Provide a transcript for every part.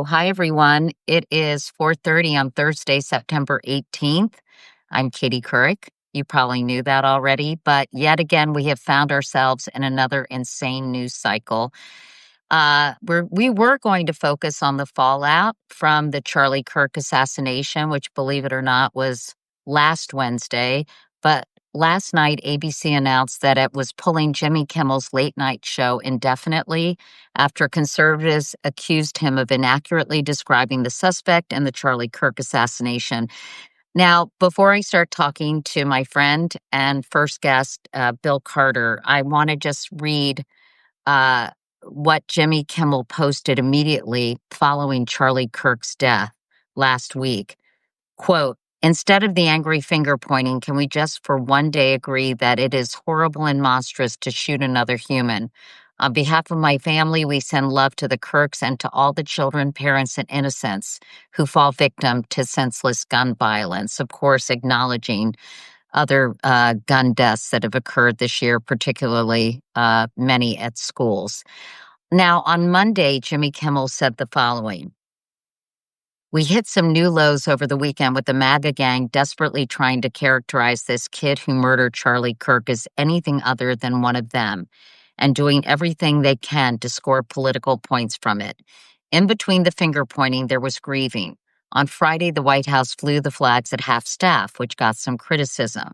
Hi, everyone. It is 4:30 on Thursday, September 18th. I'm Katie Couric. You probably knew that already, but yet again, we have found ourselves in another insane news cycle. We were going to focus on the fallout from the Charlie Kirk assassination, which, believe it or not, was last Wednesday. But last night, ABC announced that it was pulling Jimmy Kimmel's late night show indefinitely after conservatives accused him of inaccurately describing the suspect in the Charlie Kirk assassination. Now, before I start talking to my friend and first guest, Bill Carter, I want to just read uh, what Jimmy Kimmel posted immediately following Charlie Kirk's death last week. Quote, instead of the angry finger pointing, can we just for one day agree that it is horrible and monstrous to shoot another human? On behalf of my family, we send love to the Kirks and to all the children, parents, and innocents who fall victim to senseless gun violence. Of course, acknowledging other gun deaths that have occurred this year, particularly many at schools. Now, on Monday, Jimmy Kimmel said the following. We hit some new lows over the weekend with the MAGA gang desperately trying to characterize this kid who murdered Charlie Kirk as anything other than one of them, and doing everything they can to score political points from it. In between the finger pointing, there was grieving. On Friday, the White House flew the flags at half staff, which got some criticism.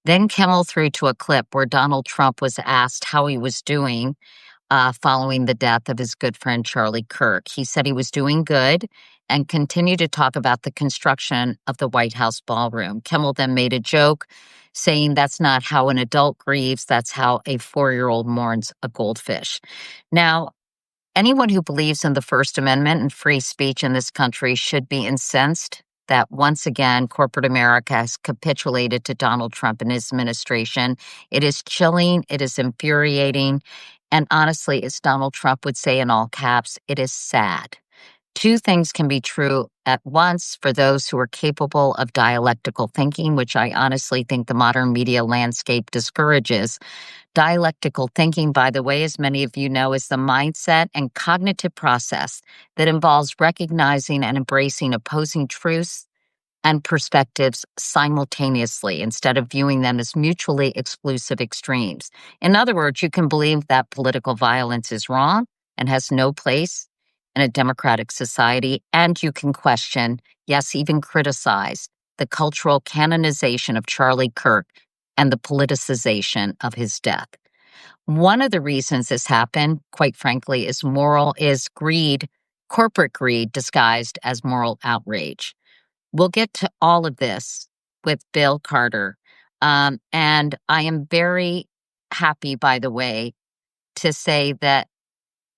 Then Kimmel threw to a clip where Donald Trump was asked how he was doing following the death of his good friend Charlie Kirk. He said he was doing good and continued to talk about the construction of the White House ballroom. Kimmel then made a joke saying that's not how an adult grieves, that's how a 4-year-old mourns a goldfish. Now, anyone who believes in the First Amendment and free speech in this country should be incensed that once again corporate America has capitulated to Donald Trump and his administration. It is chilling, it is infuriating, and honestly, as Donald Trump would say in all caps, it is sad. Two things can be true at once for those who are capable of dialectical thinking, which I honestly think the modern media landscape discourages. Dialectical thinking, by the way, as many of you know, is the mindset and cognitive process that involves recognizing and embracing opposing truths and perspectives simultaneously instead of viewing them as mutually exclusive extremes. In other words, you can believe that political violence is wrong and has no place in a democratic society, and you can question, yes, even criticize, the cultural canonization of Charlie Kirk and the politicization of his death. One of the reasons this happened, quite frankly, is greed, corporate greed disguised as moral outrage. We'll get to all of this with Bill Carter. And I am very happy, by the way, to say that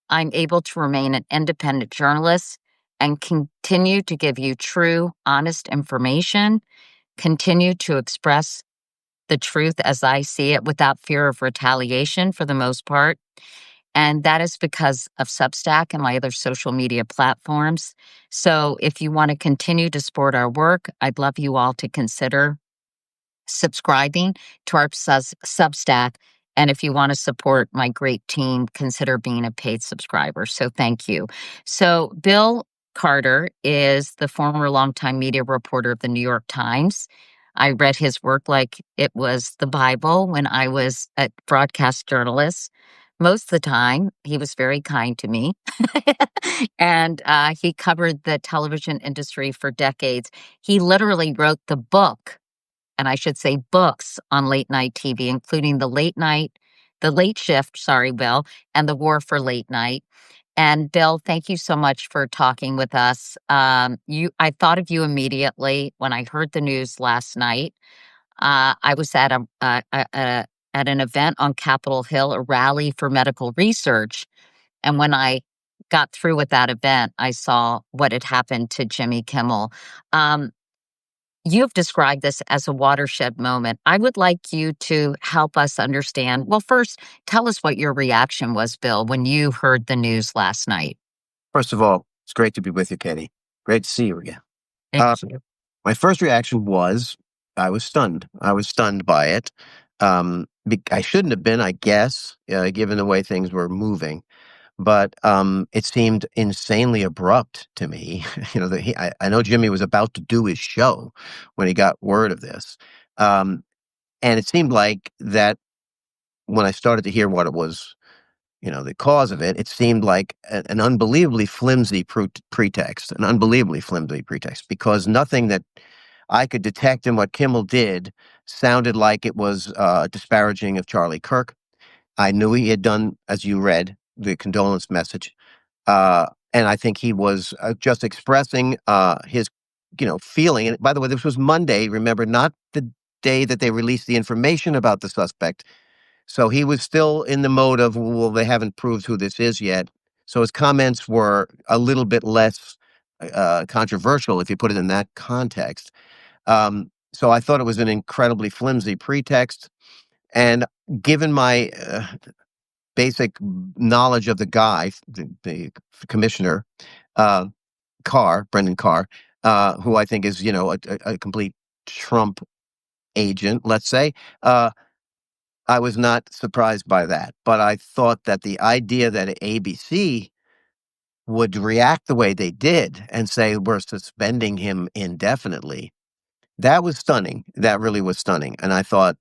I'm able to remain an independent journalist and continue to give you true, honest information, continue to express the truth as I see it without fear of retaliation for the most part. And that is because of Substack and my other social media platforms. So if you want to continue to support our work, I'd love you all to consider subscribing to our Substack. And if you want to support my great team, consider being a paid subscriber. So thank you. So Bill Carter is the former longtime media reporter of the New York Times. I read his work like it was the Bible when I was a broadcast journalist. Most of the time, he was very kind to me. And he covered the television industry for decades. He literally wrote the book, and I should say books, on late night TV, including the late shift, sorry, Bill, and the war for late night. And Bill, thank you so much for talking with us. I thought of you immediately when I heard the news last night. I was at at an event on Capitol Hill, a rally for medical research, and when I got through with that event, I saw what had happened to Jimmy Kimmel. Um, You've described this as a watershed moment. I would like you to help us understand. Well, first, tell us what your reaction was, Bill, when you heard the news last night. First of all, it's great to be with you, Katie. Great to see you again. Thank you. My first reaction was I was stunned. I was stunned by it. I shouldn't have been, I guess, given the way things were moving. but it seemed insanely abrupt to me. I know Jimmy was about to do his show when he got word of this, um, and it seemed like that when I started to hear what it was, the cause of it, it seemed like an unbelievably flimsy pretext, an unbelievably flimsy pretext, because nothing that I could detect in what Kimmel did sounded like it was disparaging of Charlie Kirk. I knew he had done, as you read, the condolence message. And I think he was just expressing his, feeling. And by the way, this was Monday, remember, not the day that they released the information about the suspect. So he was still in the mode of, well, they haven't proved who this is yet. So his comments were a little bit less controversial if you put it in that context. So I thought it was an incredibly flimsy pretext. And given my basic knowledge of the guy, the commissioner, uh, Brendan Carr, who I think is, a complete Trump agent, let's say, I was not surprised by that. But I thought that the idea that ABC would react the way they did and say, we're suspending him indefinitely, that was stunning. That really was stunning. And I thought,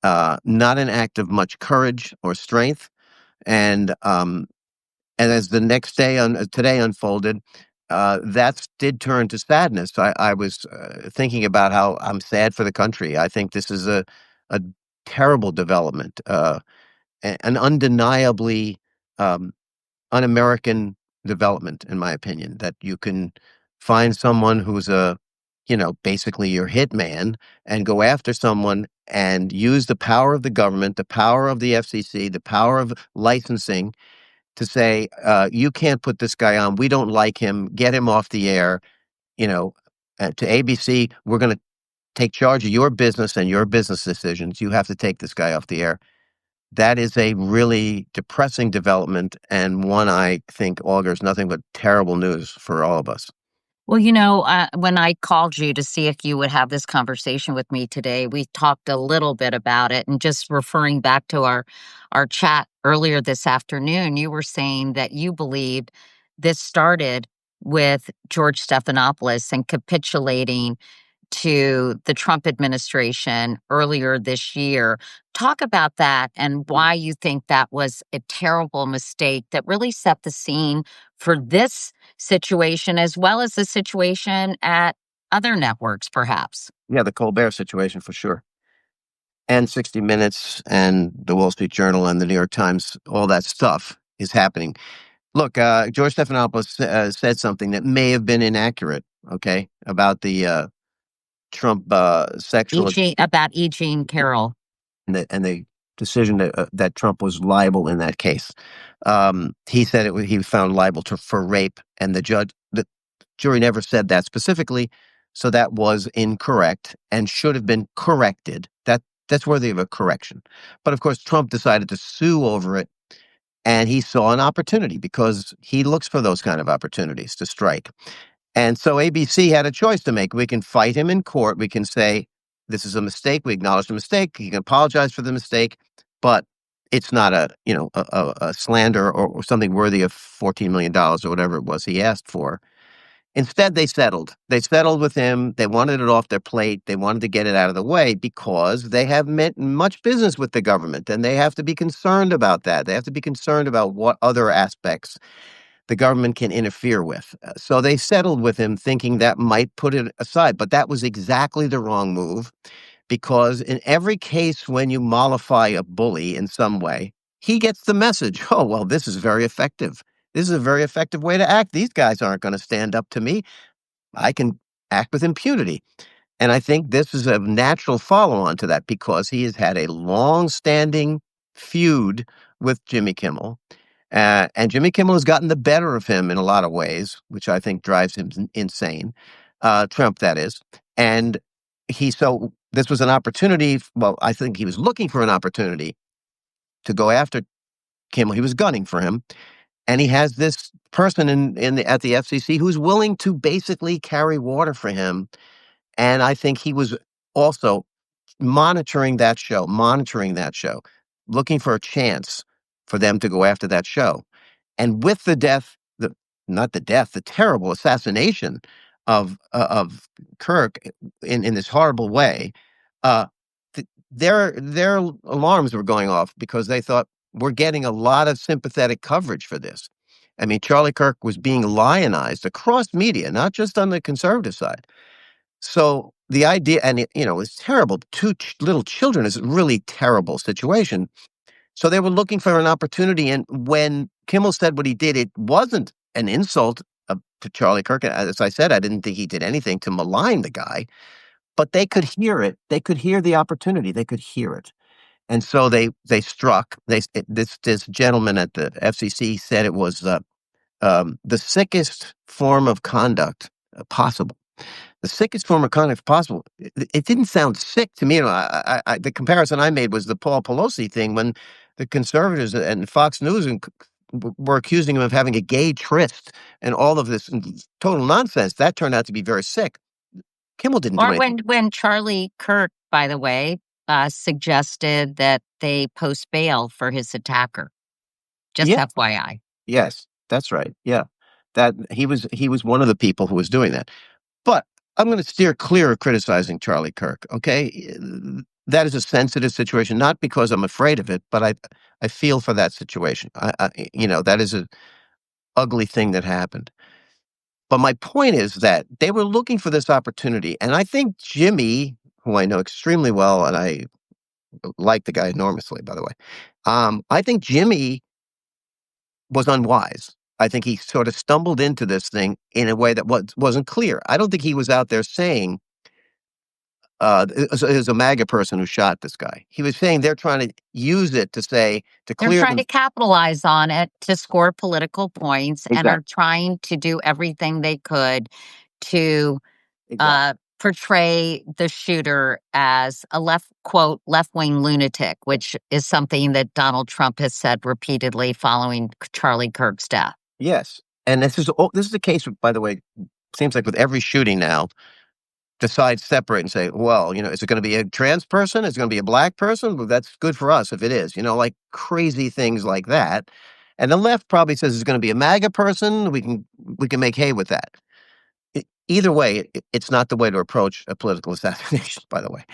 not an act of much courage or strength. And as the next day today unfolded, that did turn to sadness. I was thinking about how I'm sad for the country. I think this is a terrible development, an undeniably um, un-American development, in my opinion. That you can find someone who's basically your hitman, and go after someone and use the power of the government, the power of the FCC, the power of licensing to say, you can't put this guy on. We don't like him. Get him off the air. You know, to ABC, we're going to take charge of your business and your business decisions. You have to take this guy off the air. That is a really depressing development, and one I think augurs nothing but terrible news for all of us. Well, when I called you to see if you would have this conversation with me today, we talked a little bit about it. And just referring back to our chat earlier this afternoon, you were saying that you believed this started with George Stephanopoulos and capitulating to the Trump administration earlier this year. Talk about that and why you think that was a terrible mistake that really set the scene for this situation as well as the situation at other networks, perhaps. Yeah, the Colbert situation for sure. And 60 Minutes and the Wall Street Journal and the New York Times, all that stuff is happening. Look, George Stephanopoulos said something that may have been inaccurate, okay, about the Trump sexual E. Jean Carroll. and the decision that Trump was liable in that case. He said he was found liable for rape, and the jury never said that specifically, so that was incorrect and should have been corrected. That's worthy of a correction. But of course, Trump decided to sue over it, and he saw an opportunity because he looks for those kind of opportunities to strike. And so ABC had a choice to make. We can fight him in court. We can say, this is a mistake. We acknowledge the mistake. He can apologize for the mistake, but it's not a slander or something worthy of $14 million or whatever it was he asked for. Instead, they settled. They settled with him. They wanted it off their plate. They wanted to get it out of the way because they have much business with the government, and they have to be concerned about that. They have to be concerned about what other aspects the government can interfere with. So they settled with him thinking that might put it aside. But that was exactly the wrong move, because in every case when you mollify a bully in some way, he gets the message, oh, well, this is very effective. This is a very effective way to act. These guys aren't going to stand up to me. I can act with impunity. And I think this is a natural follow-on to that because he has had a long-standing feud with Jimmy Kimmel. And Jimmy Kimmel has gotten the better of him in a lot of ways, which I think drives him insane. Trump, that is. And so this was an opportunity. Well, I think he was looking for an opportunity to go after Kimmel. He was gunning for him. And he has this person at the FCC who's willing to basically carry water for him. And I think he was also monitoring that show, looking for a chance for them to go after that show. And with the death, not the death, the terrible assassination of Kirk in this horrible way, uh, their alarms were going off because they thought we're getting a lot of sympathetic coverage for this. I mean, Charlie Kirk was being lionized across media, not just on the conservative side. So the idea, and it's terrible. Two little children is a really terrible situation. So they were looking for an opportunity, and when Kimmel said what he did, it wasn't an insult to Charlie Kirk. As I said, I didn't think he did anything to malign the guy, but they could hear it. They could hear the opportunity. They could hear it, and so they struck. This gentleman at the FCC said it was the sickest form of conduct possible. The sickest form of conduct possible. It didn't sound sick to me. The comparison I made was the Paul Pelosi thing when the conservatives and Fox News were accusing him of having a gay tryst and all of this total nonsense. That turned out to be very sick. Kimmel didn't do Or anything. when Charlie Kirk, by the way, suggested that they post bail for his attacker. Just Yeah. FYI. Yes, that's right. Yeah, that he was one of the people who was doing that. But I'm going to steer clear of criticizing Charlie Kirk. Okay, that is a sensitive situation, not because I'm afraid of it, but I feel for that situation. That is an ugly thing that happened. But my point is that they were looking for this opportunity, and I think Jimmy, who I know extremely well, and I like the guy enormously, by the way. I think Jimmy was unwise. I think he sort of stumbled into this thing in a way that wasn't clear. I don't think he was out there saying it was a MAGA person who shot this guy. He was saying they're trying to use it to say to They're clear trying them. to capitalize on it to score political points and are Exactly. trying to do everything they could to Exactly. portray the shooter as a left-wing lunatic, which is something that Donald Trump has said repeatedly following Charlie Kirk's death. Yes, and this is the case. By the way, seems like with every shooting now, decide separate and say, well, is it going to be a trans person? Is it going to be a black person? Well, that's good for us if it is. Like crazy things like that. And the left probably says it's going to be a MAGA person. We can make hay with that. Either way, it's not the way to approach a political assassination, by the way.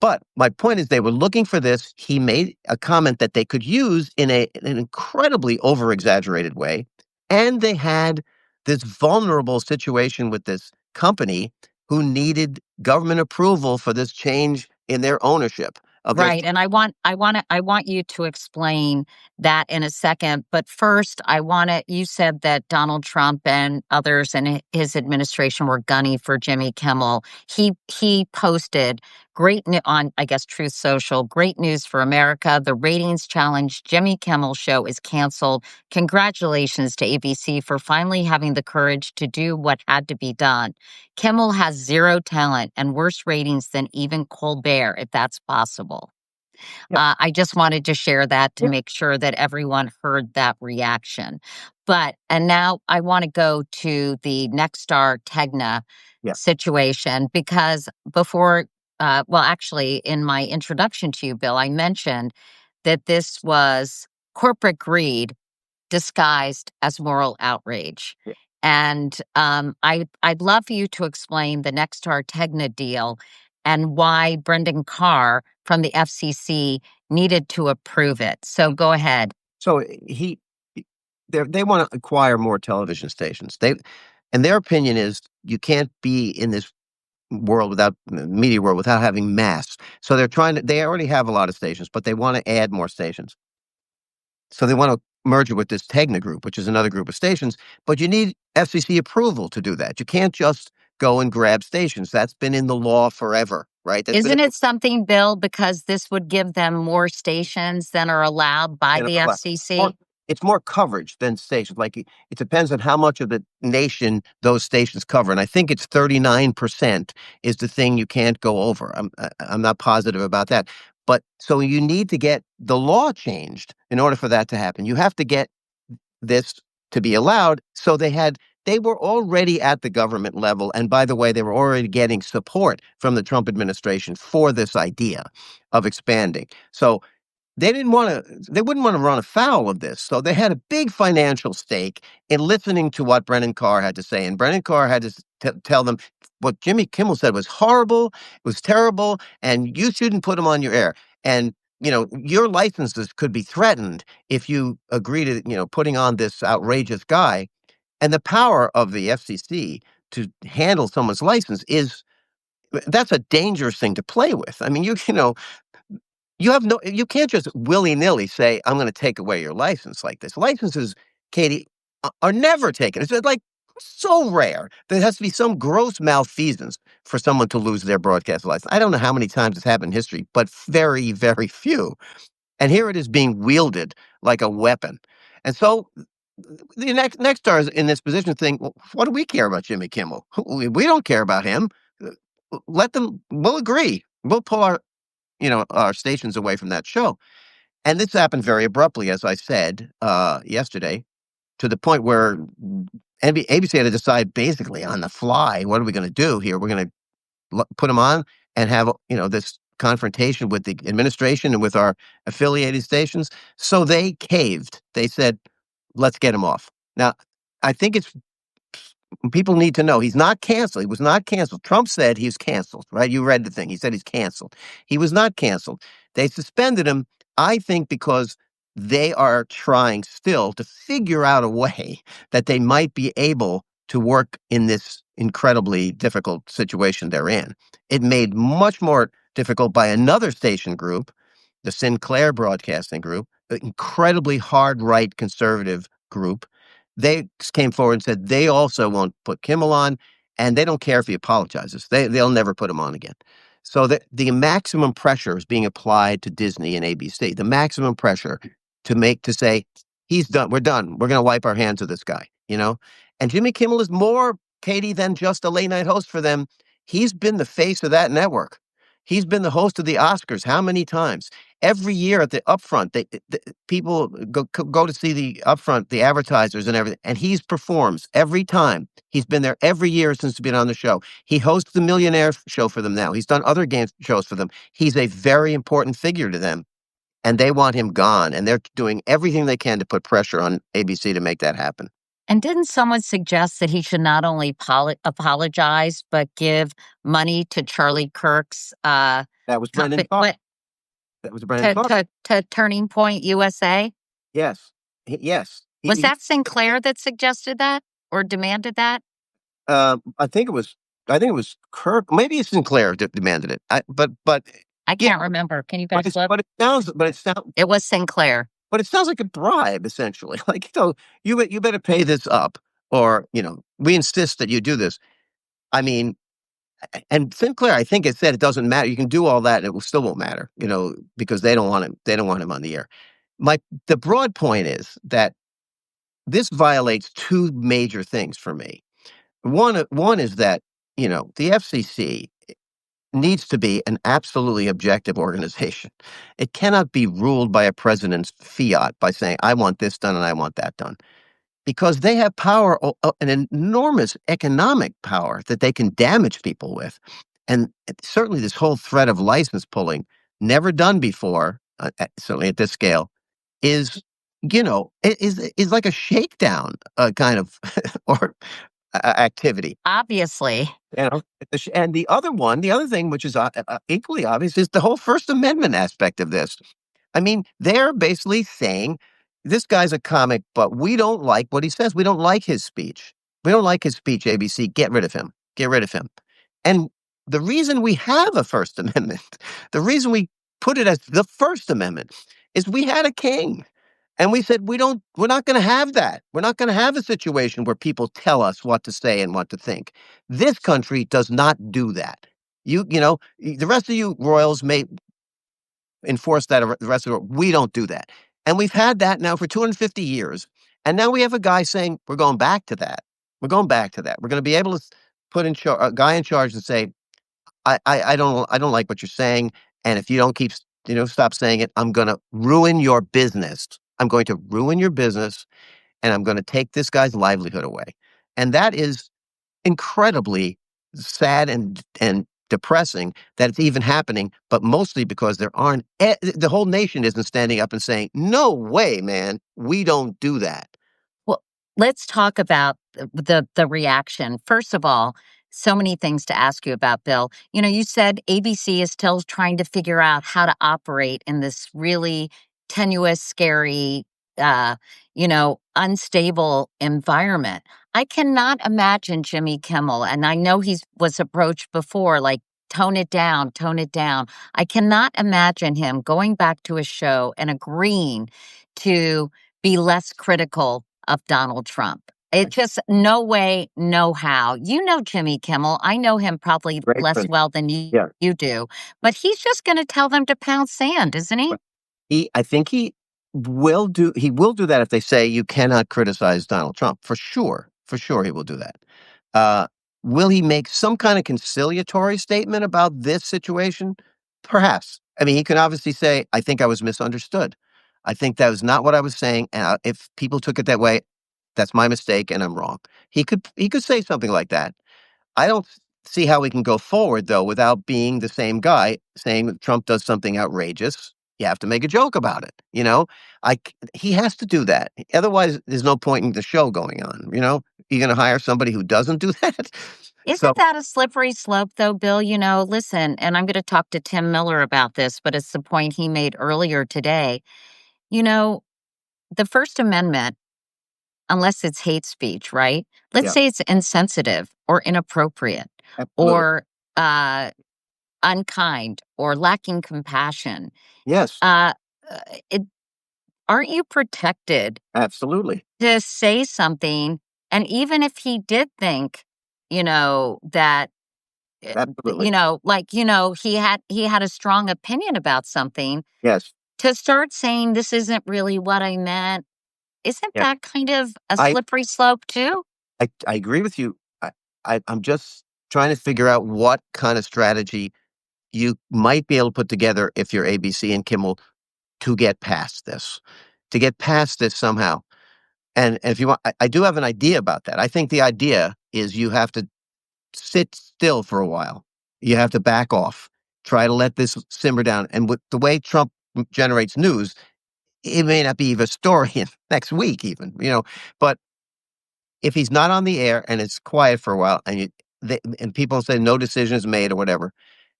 But my point is they were looking for this. He made a comment that they could use in an incredibly over-exaggerated way. And they had this vulnerable situation with this company who needed government approval for this change in their ownership of their. Right, and I want you to explain that in a second, but first you said that Donald Trump and others in his administration were gunning for Jimmy Kimmel. He posted on, I guess, Truth Social, great news for America. The ratings challenge Jimmy Kimmel show is canceled. Congratulations to ABC for finally having the courage to do what had to be done. Kimmel has zero talent and worse ratings than even Colbert, if that's possible. Yeah, I just wanted to share that to yeah, make sure that everyone heard that reaction. And now I want to go to the Nexstar Tegna yeah. situation because actually, in my introduction to you, Bill, I mentioned that this was corporate greed disguised as moral outrage. Yeah. And I'd love for you to explain the Nexstar Tegna deal and why Brendan Carr from the FCC needed to approve it. So go ahead. So they want to acquire more television stations. And their opinion is you can't be in this media world without having mass. So they already have a lot of stations, but they want to add more stations. So they want to merge it with this Tegna group, which is another group of stations, but you need FCC approval to do that. You can't just go and grab stations. That's been in the law forever, right? Isn't it something, Bill, because this would give them more stations than are allowed by the FCC? It's more coverage than stations. Like it depends on how much of the nation those stations cover, and I think it's 39% is the thing you can't go over. I'm not positive about that, but so you need to get the law changed in order for that to happen. You have to get this to be allowed. So they were already at the government level, and by the way, they were already getting support from the Trump administration for this idea of expanding. So they wouldn't want to run afoul of this. So they had a big financial stake in listening to what Brennan Carr had to say. And Brennan Carr had to tell them what Jimmy Kimmel said was horrible, it was terrible, and you shouldn't put him on your air. And, your licenses could be threatened if you agree to, putting on this outrageous guy. And the power of the FCC to handle someone's license that's a dangerous thing to play with. I mean, you can't just willy-nilly say, "I'm gonna take away your license like this." Licenses, Katie, are never taken. It's like so rare. There has to be some gross malfeasance for someone to lose their broadcast license. I don't know how many times it's happened in history, but very, very few. And here it is being wielded like a weapon. And so the next stars in this position think, "Well, what do we care about Jimmy Kimmel? We don't care about him. Let them. We'll agree. We'll pull our stations away from that show." And this happened very abruptly, as I said yesterday, to the point where ABC had to decide basically on the fly, what are we going to do here? We're going to put them on and have this confrontation with the administration and with our affiliated stations. So they caved. They said, "Let's get him off." Now, I think people need to know he's not canceled. He was not canceled. Trump said he's canceled, right? You read the thing. He said he's canceled. He was not canceled. They suspended him, I think, because they are trying still to figure out a way that they might be able to work in this incredibly difficult situation they're in. It made much more difficult by another station group, the Sinclair Broadcasting Group, an incredibly hard right conservative group. They came forward and said they also won't put Kimmel on, and they don't care if he apologizes. They'll never put him on again. So the maximum pressure is being applied to Disney and ABC. The maximum pressure to say he's done. We're done. We're going to wipe our hands of this guy. And Jimmy Kimmel is more, Katie, than just a late night host for them. He's been the face of that network. He's been the host of the Oscars. How many times? Every year at the upfront, people go to see the upfront, the advertisers and everything, and he performs every time. He's been there every year since he's been on the show. He hosts the Millionaire show for them now. He's done other game shows for them. He's a very important figure to them, and they want him gone, and they're doing everything they can to put pressure on ABC to make that happen. And didn't someone suggest that he should not only apologize, but give money to Charlie Kirk's That was Brendan Clark. That was Brendan Clark. To Turning Point USA? Yes. Yes. Was that Sinclair that suggested that or demanded that? I think it was Kirk. Maybe it's Sinclair that demanded it. But I can't remember. Can you guys look? But it sounds. It was Sinclair. But it sounds like a bribe, essentially. Like, you better pay this up, or we insist that you do this. I mean, and Sinclair, I think it said it doesn't matter. You can do all that, and it still won't matter, because they don't want him. They don't want him on the air. The broad point is that this violates two major things for me. One is that the FCC needs to be an absolutely objective organization. It cannot be ruled by a president's fiat by saying, "I want this done and I want that done," because they have power, an enormous economic power that they can damage people with. And certainly this whole threat of license pulling, never done before, certainly at this scale, is like a shakedown kind of or activity. Obviously. And the other thing, which is equally obvious, is the whole First Amendment aspect of this. I mean, they're basically saying, this guy's a comic, but we don't like what he says. We don't like his speech. We don't like his speech, ABC. Get rid of him. Get rid of him. And the reason we have a First Amendment, the reason we put it as the First Amendment, is we had a king. And we said, we're not going to have that. We're not going to have a situation where people tell us what to say and what to think. This country does not do that. The rest of you royals may enforce that. The rest of the world, we don't do that. And we've had that now for 250 years. And now we have a guy saying, we're going back to that. We're going back to that. We're going to be able to put a guy in charge and say, I don't like what you're saying. And if you don't stop saying it, I'm going to ruin your business. I'm going to ruin your business, and I'm going to take this guy's livelihood away. And that is incredibly sad and depressing that it's even happening, but mostly because the whole nation isn't standing up and saying, "No way, man, we don't do that." Well, let's talk about the reaction. First of all, so many things to ask you about, Bill. You know, you said ABC is still trying to figure out how to operate in this really tenuous, scary, uh, unstable environment. I cannot imagine Jimmy Kimmel, and I know he was approached before, like, tone it down, tone it down. I cannot imagine him going back to his show and agreeing to be less critical of Donald Trump. It just no way, no how. You know Jimmy Kimmel. I know him probably Great less friend. well than Yeah. you do, but he's just going to tell them to pound sand, isn't he? I think he will do that if they say you cannot criticize Donald Trump. For sure. For sure he will do that. Uh, will he make some kind of conciliatory statement about this situation? Perhaps. I mean, he can obviously say, "I think I was misunderstood. I think that was not what I was saying, and if people took it that way, that's my mistake and I'm wrong." He could say something like that. I don't see how we can go forward, though, without being the same guy saying that Trump does something outrageous. You have to make a joke about it, you know? He has to do that. Otherwise, there's no point in the show going on, you know? You're gonna hire somebody who doesn't do that? So, Isn't that a slippery slope, though, Bill? You know, listen, and I'm going to talk to Tim Miller about this, but it's the point he made earlier today. You know, the First Amendment, unless it's hate speech, right? Let's yeah, say it's insensitive or inappropriate absolutely. or uh, unkind or lacking compassion. Yes, Uh, uh, it, aren't you protected absolutely. to say something? And even if he did think, that, uh, Absolutely. he had a strong opinion about something, Yes. to start saying this isn't really what I meant, isn't Yeah. that kind of a I slippery slope too? I agree with you. I'm just trying to figure out what kind of strategy you might be able to put together if you're ABC and Kimmel to get past this. To get past this somehow. And if you want, I do have an idea about that. I think the idea is you have to sit still for a while. You have to back off. Try to let this simmer down. And with the way Trump generates news, it may not be even a story in next week, even, but if he's not on the air and it's quiet for a while and people say no decision is made or whatever,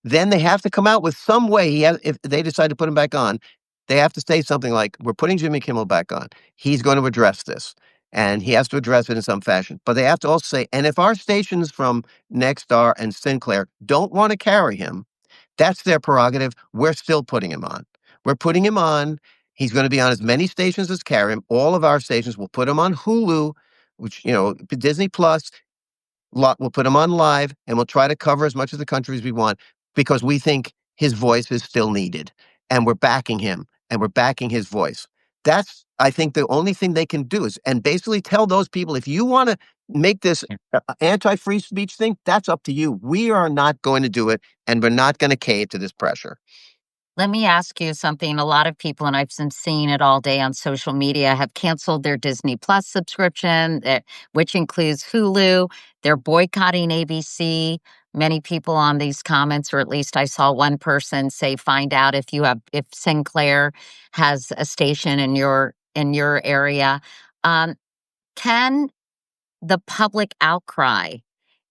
then they have to come out with some way. If they decide to put him back on, they have to say something like, "We're putting Jimmy Kimmel back on. He's going to address this." And he has to address it in some fashion. But they have to also say, and if our stations from Nexstar and Sinclair don't want to carry him, that's their prerogative. We're still putting him on. We're putting him on. He's going to be on as many stations as carry him. All of our stations will put him on Hulu, which, Disney Plus. We'll put him on live and we'll try to cover as much of the country as we want because we think his voice is still needed. And we're backing him and we're backing his voice. That's, I think, the only thing they can do is, and basically tell those people, if you want to make this anti-free speech thing, that's up to you. We are not going to do it and we're not going to cave to this pressure. Let me ask you something. A lot of people, and I've been seeing it all day on social media, have canceled their Disney Plus subscription, which includes Hulu. They're boycotting ABC. Many people on these comments, or at least I saw one person say, "Find out if Sinclair has a station in your area." Um, can the public outcry,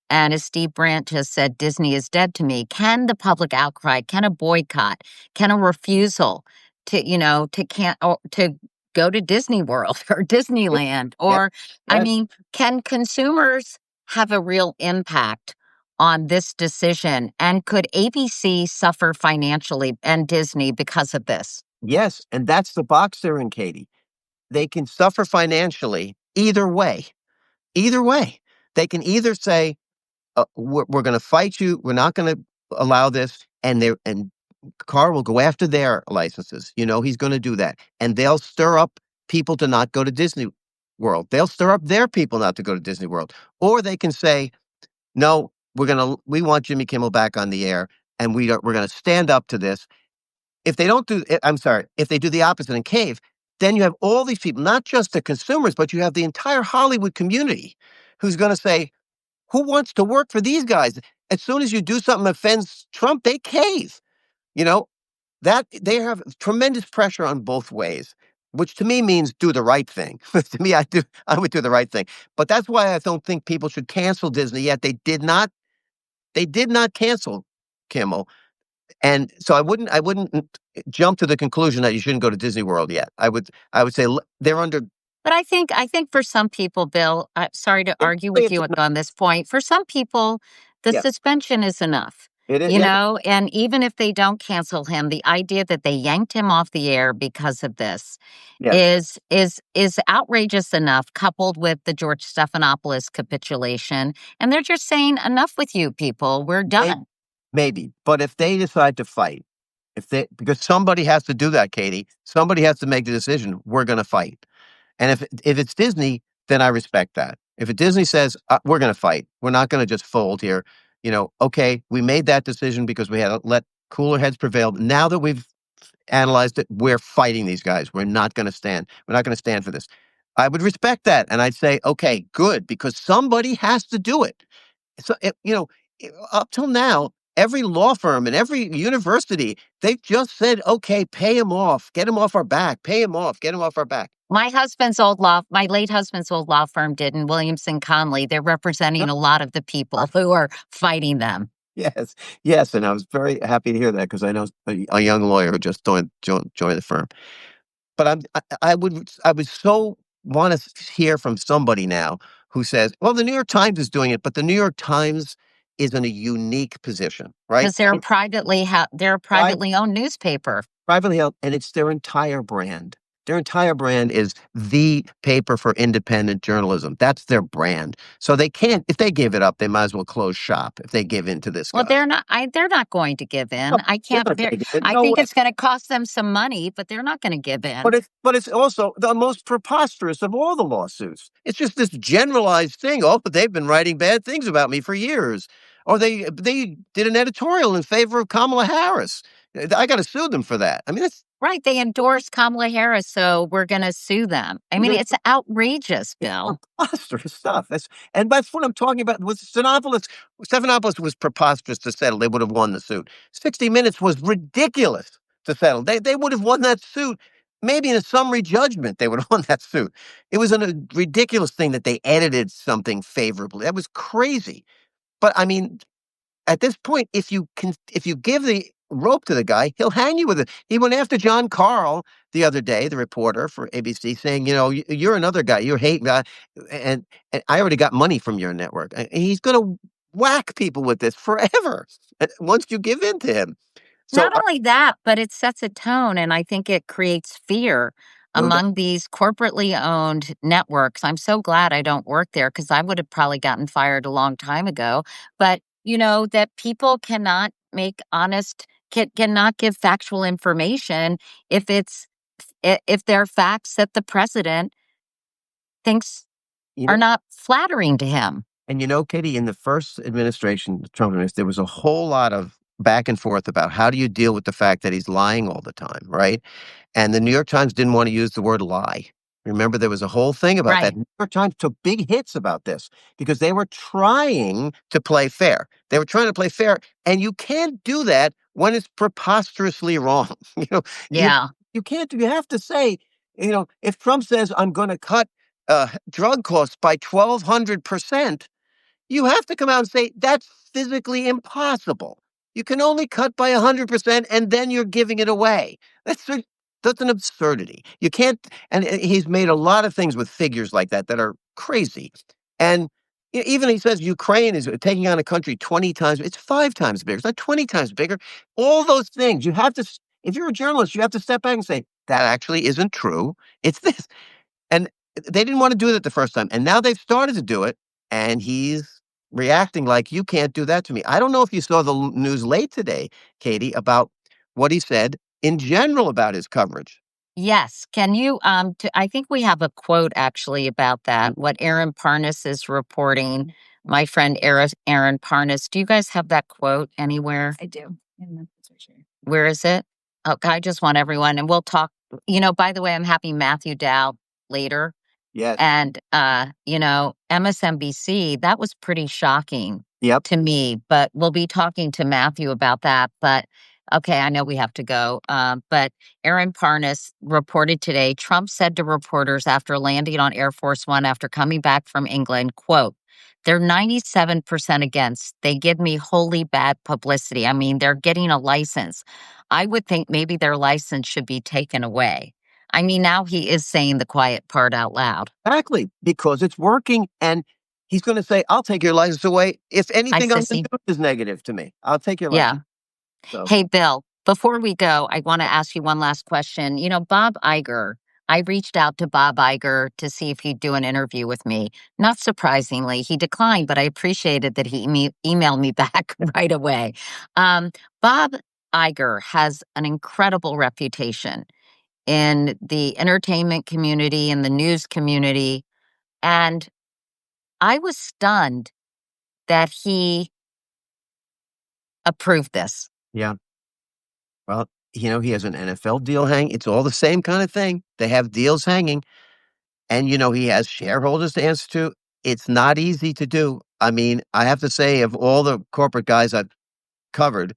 and as Steve Brandt just said, Disney is dead to me. Can the public outcry, can a boycott, can a refusal to go to Disney World or Yep. Disneyland, Yep. or, I Yes. mean, can consumers have a real impact on this decision? And could ABC suffer financially and Disney because of this? Yes. And that's the box they're in, Katie. They can suffer financially either way. Either way. They can either say, we're going to fight you. We're not going to allow this. And Carr will go after their licenses. He's going to do that. And they'll stir up people to not go to Disney World. They'll stir up their people not to go to Disney World. Or they can say, no, we want Jimmy Kimmel back on the air and we're going to stand up to this. If they don't do, I'm sorry, if they do the opposite and cave, then you have all these people, not just the consumers, but you have the entire Hollywood community who's going to say, who wants to work for these guys? as soon as you do something that offends Trump, they cave. You know, that they have tremendous pressure on both ways, which to me means do the right thing. To me, I would do the right thing. But that's why I don't think people should cancel Disney yet. They did not cancel Kimmel. And so I wouldn't jump to the conclusion that you shouldn't go to Disney World yet. I would say they're under. But I think for some people, Bill, sorry to argue with It's you enough. on this point. For some people, the Yeah, suspension is enough, it is. Yeah, and even if they don't cancel him, the idea that they yanked him off the air because of this yeah. is outrageous enough, coupled with the George Stephanopoulos capitulation. And they're just saying, enough with you people, we're Maybe, done. maybe. But if they decide to fight, if they because somebody has to do that, Katie. Somebody has to make the decision. We're going to fight. And if it's Disney, then I respect that. If Disney says we're going to fight, we're not going to just fold here. Okay, we made that decision because we had to let cooler heads prevail. Now that we've analyzed it, we're fighting these guys. We're not going to stand. We're not going to stand for this. I would respect that, and I'd say, okay, good, because somebody has to do it. So up till now, every law firm and every university, they've just said, okay, pay him off, get him off our back, pay him off, get him off our back. My late husband's old law firm did in Williamson Conley. They're representing a lot of the people who are fighting them. Yes, yes, and I was very happy to hear that because I know a young lawyer who just joined the firm. But I would so want to hear from somebody now who says, "Well, the New York Times is doing it," but the New York Times is in a unique position, right? Because they're a Pri- privately owned newspaper. Privately held, and it's their entire brand. Their entire brand is the paper for independent journalism. That's their brand. So they can't, if they give it up, they might as well close shop if they give in to this Well, guy. they're not going to give in. No, I they're can't not bear gonna give it. I No think way. it's gonna cost them some money, but they're not gonna give in. But it's also the most preposterous of all the lawsuits. It's just this generalized thing. Oh, they've been writing bad things about me for years. Or they did an editorial in favor of Kamala Harris. I got to sue them for that. I mean, Right, they endorsed Kamala Harris, so we're gonna sue them. I mean, it's outrageous, it's Bill. preposterous stuff. That's what I'm talking about. With Stephanopoulos was preposterous to settle. They would have won the suit. 60 Minutes was ridiculous to settle. They would have won that suit. Maybe in a summary judgment, they would have won that suit. It was a ridiculous thing that they edited something favorably. That was crazy. But I mean, at this point, if you give the rope to the guy, he'll hang you with it. He went after John Carl the other day, the reporter for ABC, saying, you're another guy, you're hate guy, and I already got money from your network. And he's going to whack people with this forever once you give in to him. So, Not only that, but it sets a tone, and I think it creates fear no doubt, among these corporately owned networks. I'm so glad I don't work there because I would have probably gotten fired a long time ago. But, that people cannot make cannot give factual information if they're facts that the president thinks you are know, not flattering to him. and Katie, in the first administration, the Trump administration, there was a whole lot of back and forth about how do you deal with the fact that he's lying all the time, right? And the New York Times didn't want to use the word lie. Remember, there was a whole thing about that. Right. New York Times took big hits about this because they were trying to play fair. They were trying to play fair, and you can't do that when it's preposterously wrong. You know, you Yeah. you can't. You have to say, if Trump says I'm going to cut drug costs by 1,200%, you have to come out and say that's physically impossible. You can only cut by 100%, and then you're giving it away. That's an absurdity. You can't. And he's made a lot of things with figures like that are crazy. And even he says Ukraine is taking on a country 20 times. It's 5 times bigger. It's not 20 times bigger. All those things you have to. If you're a journalist, you have to step back and say that actually isn't true. It's this. And they didn't wanna do that the first time, and now they've started to do it, and he's reacting like, "You can't do that to me." I don't know if you saw the news late today, Katie, about what he said in general about his coverage. Yes. Can you I think we have a quote actually about that. What Aaron Parnas is reporting. My friend Aaron Parnas. Do you guys have that quote anywhere? I do. And that's for sure. Where is it? Okay, I just want everyone and we'll talk. By the way, I'm happy Matthew Dowd later. Yes. And MSNBC, that was pretty shocking Yep. to me, but we'll be talking to Matthew about that. But okay, I know we have to go. But Aaron Parnas reported today, Trump said to reporters after landing on Air Force One after coming back from England, quote, they're 97% against. They give me wholly bad publicity. I mean, they're getting a license. I would think maybe their license should be taken away. I mean, now he is saying the quiet part out loud. Exactly, because it's working, and he's going to say, "I'll take your license away if Hi, anything on the sissy. news is negative to me. I'll take your Yeah. license." So, Hey, Bill, before we go, I want to ask you one last question. You know, Bob Iger, I reached out to Bob Iger to see if he'd do an interview with me. Not surprisingly, he declined, but I appreciated that he emailed me back right away. Um, Bob Iger has an incredible reputation in the entertainment community and the news community. And I was stunned that he approved this. yeah. Well, he has an NFL deal hanging. It's all the same kind of thing. They have deals hanging, and he has shareholders to answer to. It's not easy to do. I mean, I have to say, of all the corporate guys I've covered,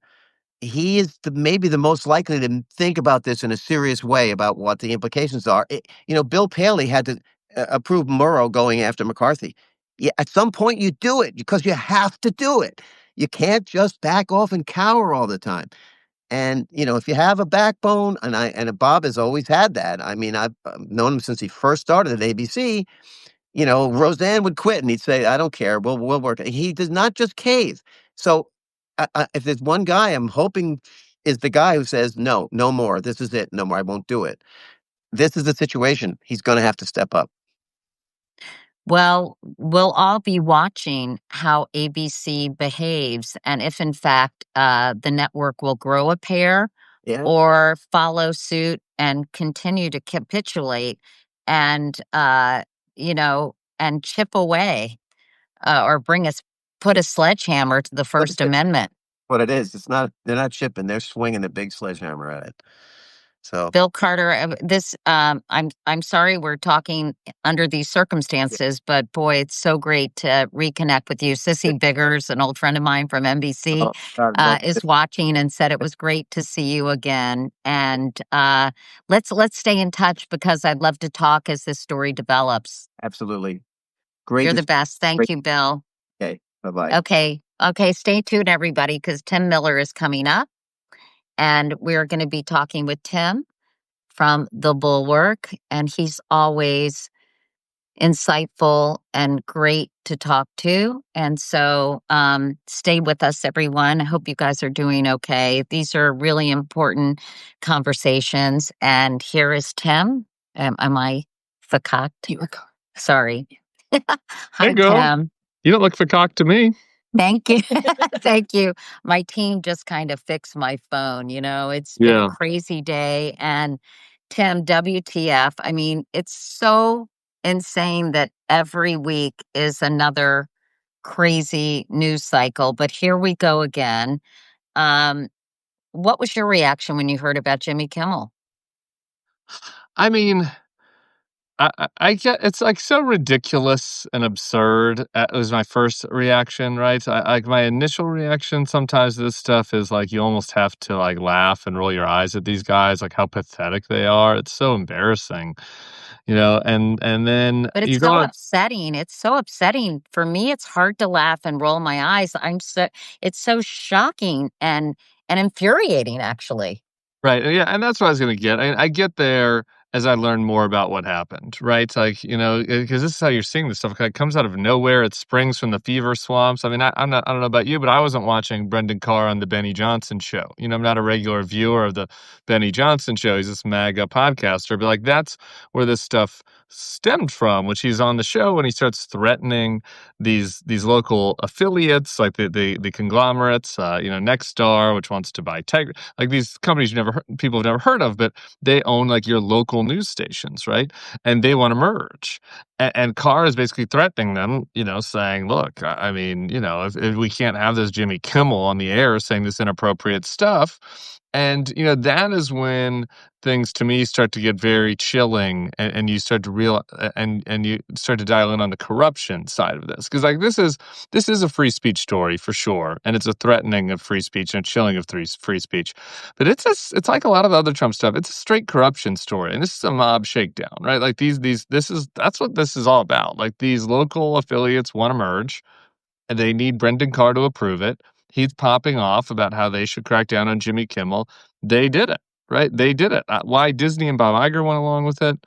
he is maybe the most likely to think about this in a serious way about what the implications are. Bill Paley had to approve Murrow going after McCarthy. Yeah, at some point you do it because you have to do it. You can't just back off and cower all the time. And if you have a backbone, and Bob has always had that. I mean, I've known him since he first started at ABC. Roseanne would quit and he'd say, "I don't care. We'll work." He does not just cave. So, if there's one guy I'm hoping is the guy who says, "No, no more. This is it. No more. I won't do it." This is the situation. He's going to have to step up. Well, we'll all be watching how ABC behaves and if, in fact, the network will grow a pair Yeah, or follow suit and continue to capitulate and, and chip away or put a sledgehammer to the what First it is. Amendment. What it is. It's not. They're not chipping. They're swinging a big sledgehammer at it. So, Bill Carter, I'm sorry we're talking under these yeah. circumstances, but boy, it's so great to reconnect with you. Sissy Biggers, an old friend of mine from NBC, Oh, God, well, is watching and said it was great to see you again. And let's stay in touch because I'd love to talk as this story develops. absolutely. Great You're to the see. best. Thank Great. you, Bill. Okay. Bye-bye. Okay. Stay tuned, everybody, because Tim Miller is coming up, and we're going to be talking with Tim from the Bulwark, and he's always insightful and great to talk to. And so stay with us, everyone. I hope you guys are doing okay. These are really important conversations. And here is Tim. Am I fakaked? You are correct. Sorry. There Hi, you go. Tim. You don't look fakaked to me. Thank you. Thank you. My team just kind of fixed my phone. It's been a Yeah. crazy day. And Tim, WTF? I mean, it's so insane that every week is another crazy news cycle. But here we go again. Um, what was your reaction when you heard about Jimmy Kimmel? I mean, I get it's like so ridiculous and absurd. Was my first reaction, right? Like my initial reaction sometimes to this stuff is like you almost have to like laugh and roll your eyes at these guys, like how pathetic they are. It's so embarrassing, and then But you it's go so on. upsetting. It's so upsetting. For me, it's hard to laugh and roll my eyes. It's so shocking and infuriating, actually. Right, yeah, and that's what I was gonna get. I get there as I learn more about what happened, right? Like, because this is how you're seeing this stuff. It comes out of nowhere. It springs from the fever swamps. I mean, I don't know about you, but I wasn't watching Brendan Carr on the Benny Johnson show. I'm not a regular viewer of the Benny Johnson show. He's this MAGA podcaster, but like that's where this stuff stemmed from, which he's on the show and he starts threatening these local affiliates, like the conglomerates, Nexstar, which wants to buy Tiger, like these companies people have never heard of, but they own like your local news stations, right? And they want to merge. And Carr is basically threatening them, saying, "Look, I mean, if we can't have this Jimmy Kimmel on the air saying this inappropriate stuff, And, that is when things to me start to get very chilling, and you start to and you start to dial in on the corruption side of this. Because like this is a free speech story for sure, and it's a threatening of free speech and a chilling of free speech. But it's like a lot of the other Trump stuff. It's a straight corruption story, and this is a mob shakedown, right? Like that's what this is all about. Like these local affiliates want to merge, and they need Brendan Carr to approve it. He's popping off about how they should crack down on Jimmy Kimmel. They did it, right? They did it. Why Disney and Bob Iger went along with it,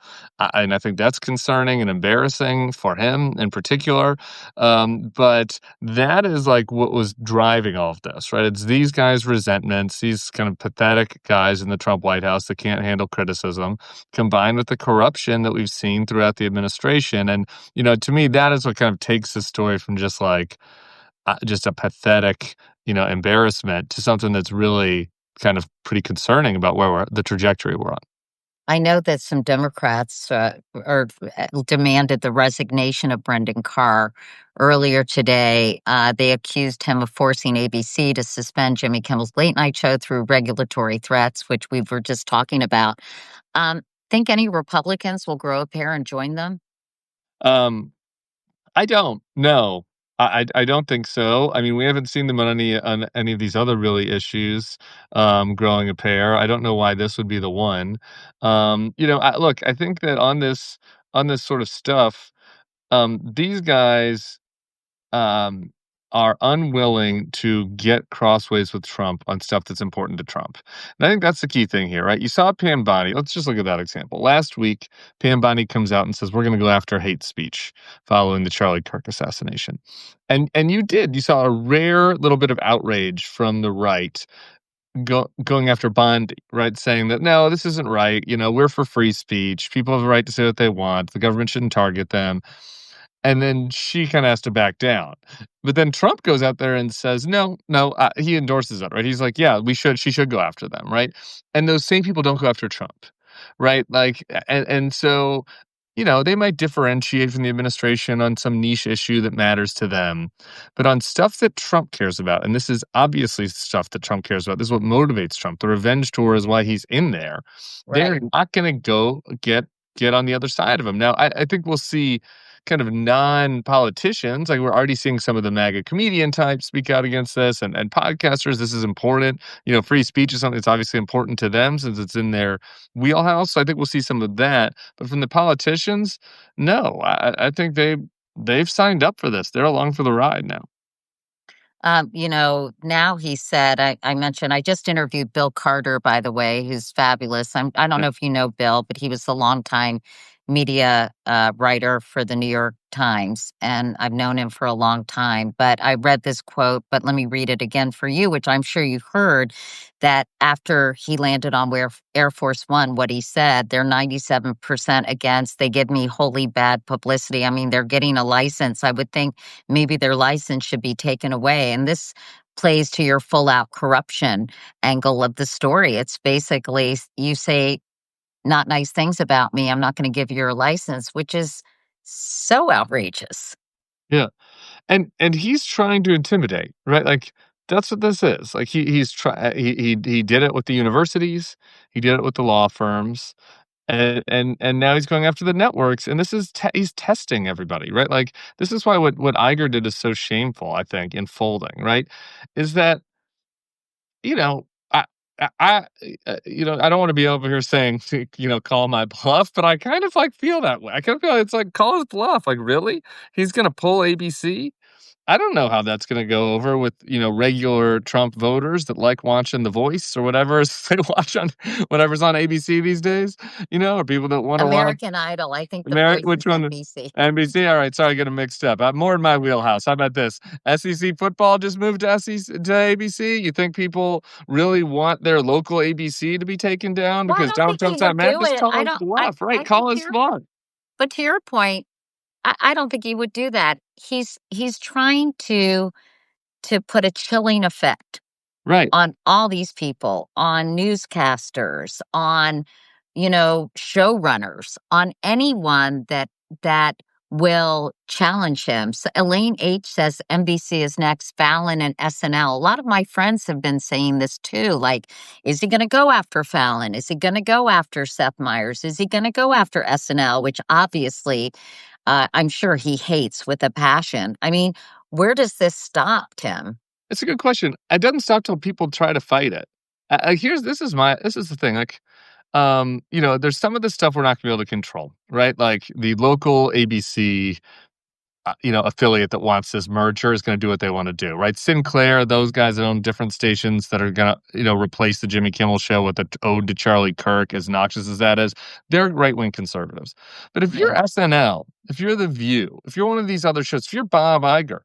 and I think that's concerning and embarrassing for him in particular. But that is like what was driving all of this, right? It's these guys' resentments, these kind of pathetic guys in the Trump White House that can't handle criticism, combined with the corruption that we've seen throughout the administration. And to me, that is what kind of takes the story from just a pathetic, embarrassment to something that's really kind of pretty concerning about where the trajectory we're on. I know that some Democrats demanded the resignation of Brendan Carr earlier today. They accused him of forcing ABC to suspend Jimmy Kimmel's late night show through regulatory threats, which we were just talking about. Think any Republicans will grow a pair and join them? Um, I don't. No, I don't think so. I mean, we haven't seen them on any of these other really issues, growing a pair. I don't know why this would be the one. Look, I think that on this sort of stuff, these guys um, are unwilling to get crossways with Trump on stuff that's important to Trump. And I think that's the key thing here, right? You saw Pam Bondi. Let's just look at that example. Last week, Pam Bondi comes out and says, we're going to go after hate speech following the Charlie Kirk assassination. And you saw a rare little bit of outrage from the right going after Bondi, right? Saying that, no, this isn't right. We're for free speech. People have a right to say what they want. The government shouldn't target them. And then she kind of has to back down. But then Trump goes out there and says, no, no, he endorses that, right? He's like, yeah, she should go after them, right? And those same people don't go after Trump, right? Like, and so, they might differentiate from the administration on some niche issue that matters to them. But on stuff that Trump cares about, and this is obviously stuff that Trump cares about, this is what motivates Trump. The revenge tour is why he's in there. They're Right. not going to go get on the other side of him. Now, I think we'll see kind of non-politicians, like we're already seeing some of the MAGA comedian types speak out against this, and podcasters. This is important. Free speech is something that's obviously important to them since it's in their wheelhouse. So I think we'll see some of that. But from the politicians, no, I think they've signed up for this. They're along for the ride now. Now he said, I mentioned, I just interviewed Bill Carter, by the way, who's fabulous. I don't Yeah. know if you know Bill, but he was a longtime media writer for the New York Times, and I've known him for a long time. But I read this quote, but let me read it again for you, which I'm sure you heard, that after he landed on Air Force One, what he said, they're 97% against. They give me wholly bad publicity. I mean, they're getting a license. I would think maybe their license should be taken away. And this plays to your full out corruption angle of the story. It's basically, you say not nice things about me, I'm not going to give you your license, which is so outrageous. Yeah. And he's trying to intimidate, right? Like that's what this is. Like he did it with the universities, he did it with the law firms, and now he's going after the networks. And this is he's testing everybody, right? Like this is why what Iger did is so shameful, I think, in folding, right? Is that you know, I I don't want to be over here saying to, call my bluff, but I kind of like feel that way. I kind of feel it's like call his bluff. Like, really? He's gonna pull ABC? I don't know how that's gonna go over with, regular Trump voters that like watching The Voice or whatever they watch on whatever's on ABC these days, or people that want to watch American Idol, I think The Voice Which is one? NBC. NBC? All right, sorry, I get them mixed up. I'm more in my wheelhouse. How about this? SEC football just moved to ABC. You think people really want their local ABC to be taken down Well, I because don't Donald think he Trump's not would mad? do Just it. call I his don't, bluff, right? I think Call his bluff. but to your point, I don't think he would do that. He's trying to put a chilling effect Right. on all these people, on newscasters, on, showrunners, on anyone that will challenge him. So Elaine H says NBC is next, Fallon and SNL. A lot of my friends have been saying this too. Like, is he going to go after Fallon? Is he going to go after Seth Meyers? Is he going to go after SNL, which obviously I'm sure he hates with a passion? I mean, where does this stop, Tim? It's a good question. It doesn't stop till people try to fight it. This is the thing. Like, there's some of the stuff we're not gonna be able to control, right? Like the local ABC, affiliate that wants this merger is going to do what they want to do, right? Sinclair, those guys that own different stations that are going to, replace the Jimmy Kimmel show with an ode to Charlie Kirk, as noxious as that is, they're right-wing conservatives. But if you're SNL, if you're The View, if you're one of these other shows, if you're Bob Iger,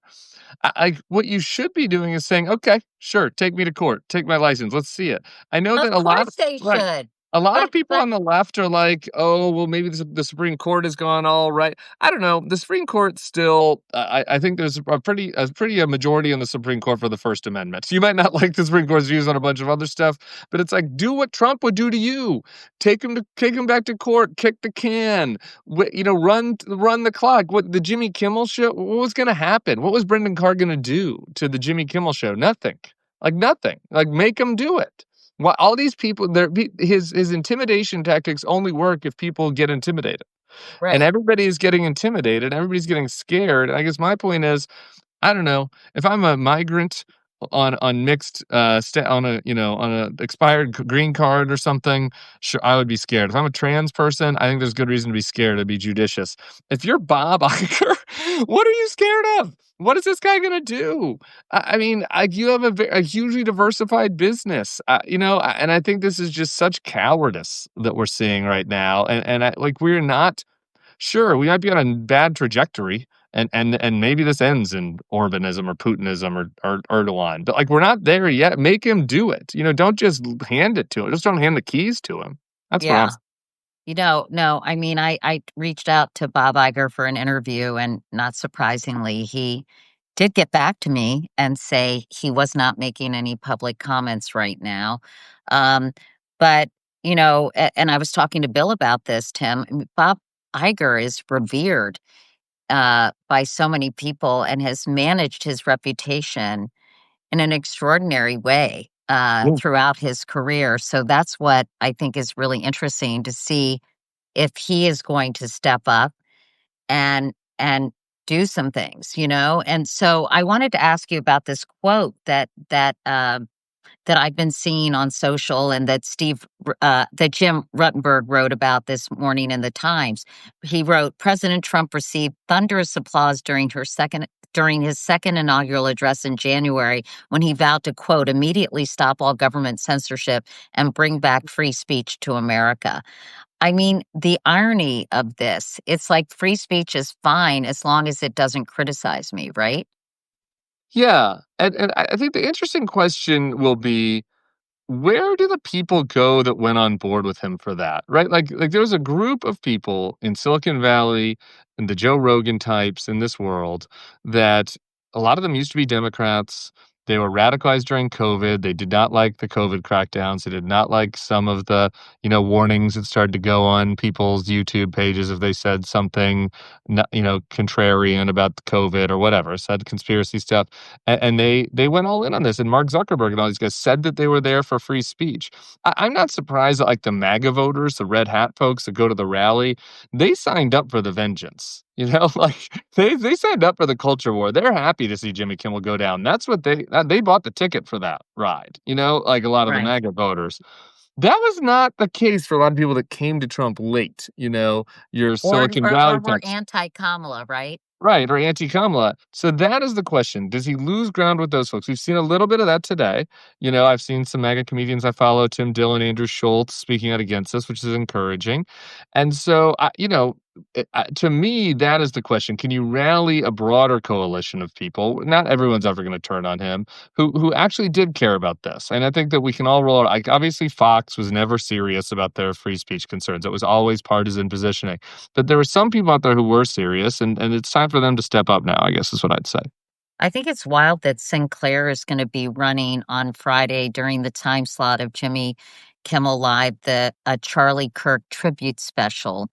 what you should be doing is saying, okay, sure, take me to court, take my license, let's see it. I know that Of course they right. should. A lot of people But on the left are like, oh, well, maybe the Supreme Court has gone all right. I don't know. The Supreme Court still, I think there's a pretty majority in the Supreme Court for the First Amendment. So you might not like the Supreme Court's views on a bunch of other stuff, but it's like, do what Trump would do to you. Take him back to court, kick the can, run the clock. What the Jimmy Kimmel show? What was going to happen? What was Brendan Carr going to do to the Jimmy Kimmel show? Nothing. Like nothing. Like make him do it. Well, all these people, his intimidation tactics only work if people get intimidated. And right. everybody's getting intimidated. Everybody's getting scared. And I guess my point is, I don't know if I'm a migrant on mixed on a expired green card or something. Sure, I would be scared. If I'm a trans person, I think there's good reason to be scared. To be judicious. If you're Bob Iger, what are you scared of? What is this guy gonna do? I mean, you have a hugely diversified business, and I think this is just such cowardice that we're seeing right now. We're not. Sure, we might be on a bad trajectory, and maybe this ends in Orbanism or Putinism or Erdogan, but, like, we're not there yet. Make him do it. Don't just hand it to him. Just don't hand the keys to him. That's what I'm Yeah. No, I mean, I reached out to Bob Iger for an interview, and not surprisingly, he did get back to me and say he was not making any public comments right now. Um, but, and I was talking to Bill about this, Tim. Bob Iger is revered by so many people and has managed his reputation in an extraordinary way Yeah. throughout his career. So that's what I think is really interesting to see if he is going to step up and do some things. And so I wanted to ask you about this quote that I've been seeing on social, and that that Jim Ruttenberg wrote about this morning in the Times. He wrote, President Trump received thunderous applause during his second inaugural address in January, when he vowed to, quote, immediately stop all government censorship and bring back free speech to America. I mean, the irony of this, it's like free speech is fine as long as it doesn't criticize me, right? Yeah, and I think the interesting question will be, where do the people go that went on board with him for that, right? Like there was a group of people in Silicon Valley and the Joe Rogan types in this world that a lot of them used to be Democrats. They were radicalized during COVID. They did not like the COVID crackdowns. They did not like some of the, warnings that started to go on people's YouTube pages if they said something, contrarian about the COVID or whatever, said conspiracy stuff. And they went all in on this. And Mark Zuckerberg and all these guys said that they were there for free speech. I'm not surprised that, like, the MAGA voters, the red hat folks that go to the rally, they signed up for the vengeance. Like they signed up for the culture war. They're happy to see Jimmy Kimmel go down. That's what they bought the ticket for that ride. Like a lot of the Right. MAGA voters. That was not the case for a lot of people that came to Trump late. Your Or, Silicon or, Valley or we're types. anti-Kamala, right? Right, or anti-Kamala. So that is the question. Does he lose ground with those folks? We've seen a little bit of that today. I've seen some MAGA comedians I follow, Tim Dillon, Andrew Schultz, speaking out against this, which is encouraging. And so, to me, that is the question. Can you rally a broader coalition of people? Not everyone's ever going to turn on him, who actually did care about this. And I think that we can all roll out. Like, obviously, Fox was never serious about their free speech concerns. It was always partisan positioning. But there were some people out there who were serious, and it's time for them to step up now, I guess is what I'd say. I think it's wild that Sinclair is going to be running on Friday during the time slot of Jimmy Kimmel Live, a Charlie Kirk tribute special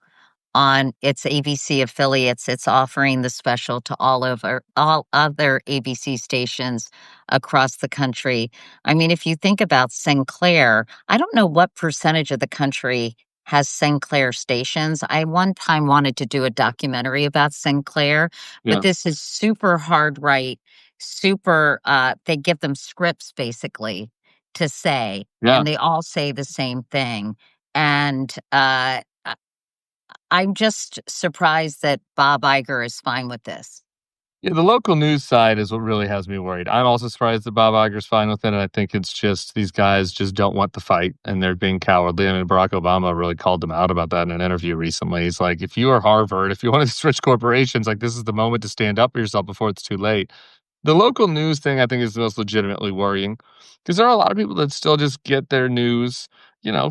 on its ABC affiliates. It's offering the special to all other ABC stations across the country. I mean, if you think about Sinclair, I don't know what percentage of the country has Sinclair stations. I one time wanted to do a documentary about Sinclair, but Yeah. this is super hard right, super they give them scripts basically to say, Yeah. and they all say the same thing. And I'm just surprised that Bob Iger is fine with this. Yeah, the local news side is what really has me worried. I'm also surprised that Bob Iger's fine with it, and I think it's just these guys just don't want the fight, and they're being cowardly. I mean, Barack Obama really called them out about that in an interview recently. He's like, "If you are Harvard, if you're one of these rich corporations, like, this is the moment to stand up for yourself before it's too late." The local news thing, I think, is the most legitimately worrying because there are a lot of people that still just get their news,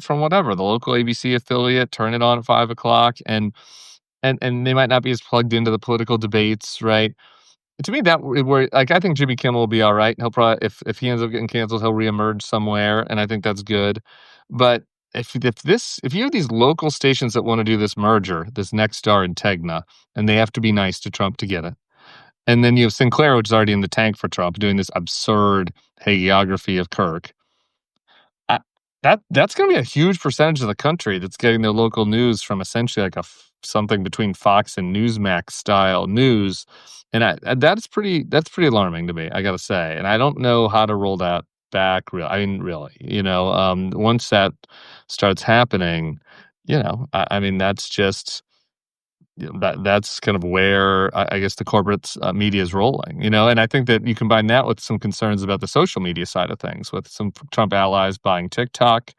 from whatever, the local ABC affiliate, turn it on at 5 o'clock, and they might not be as plugged into the political debates, right? To me, that where like, I think Jimmy Kimmel will be alright. He'll probably if he ends up getting canceled, he'll reemerge somewhere, and I think that's good. But if you have these local stations that wanna do this merger, this Nexstar and Tegna, and they have to be nice to Trump to get it, and then you have Sinclair, which is already in the tank for Trump, doing this absurd hagiography of Kirk. I that's gonna be a huge percentage of the country that's getting their local news from essentially like something between Fox and Newsmax style news, and that's pretty alarming to me, I gotta say, and I don't know how to roll that back I mean, really, once that starts happening, I mean, that's just that's kind of where I guess the corporate media is rolling, and I think that you combine that with some concerns about the social media side of things, with some Trump allies buying TikTok,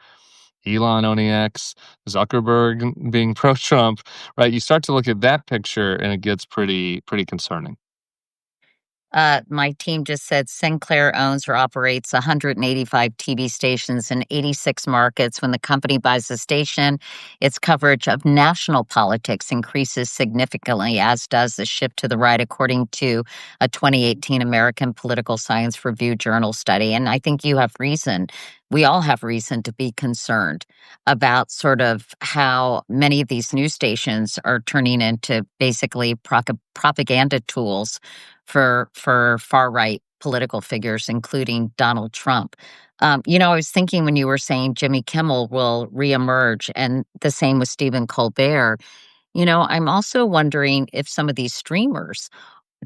Elon owning X, Zuckerberg being pro-Trump, right? You start to look at that picture, and it gets pretty concerning. My team just said Sinclair owns or operates 185 TV stations in 86 markets. When the company buys a station, its coverage of national politics increases significantly, as does the shift to the right, according to a 2018 American Political Science Review Journal study. And I think you have reason. We all have reason to be concerned about sort of how many of these news stations are turning into basically propaganda tools for far right political figures, including Donald Trump. I was thinking when you were saying Jimmy Kimmel will reemerge, and the same with Stephen Colbert. I'm also wondering if some of these streamers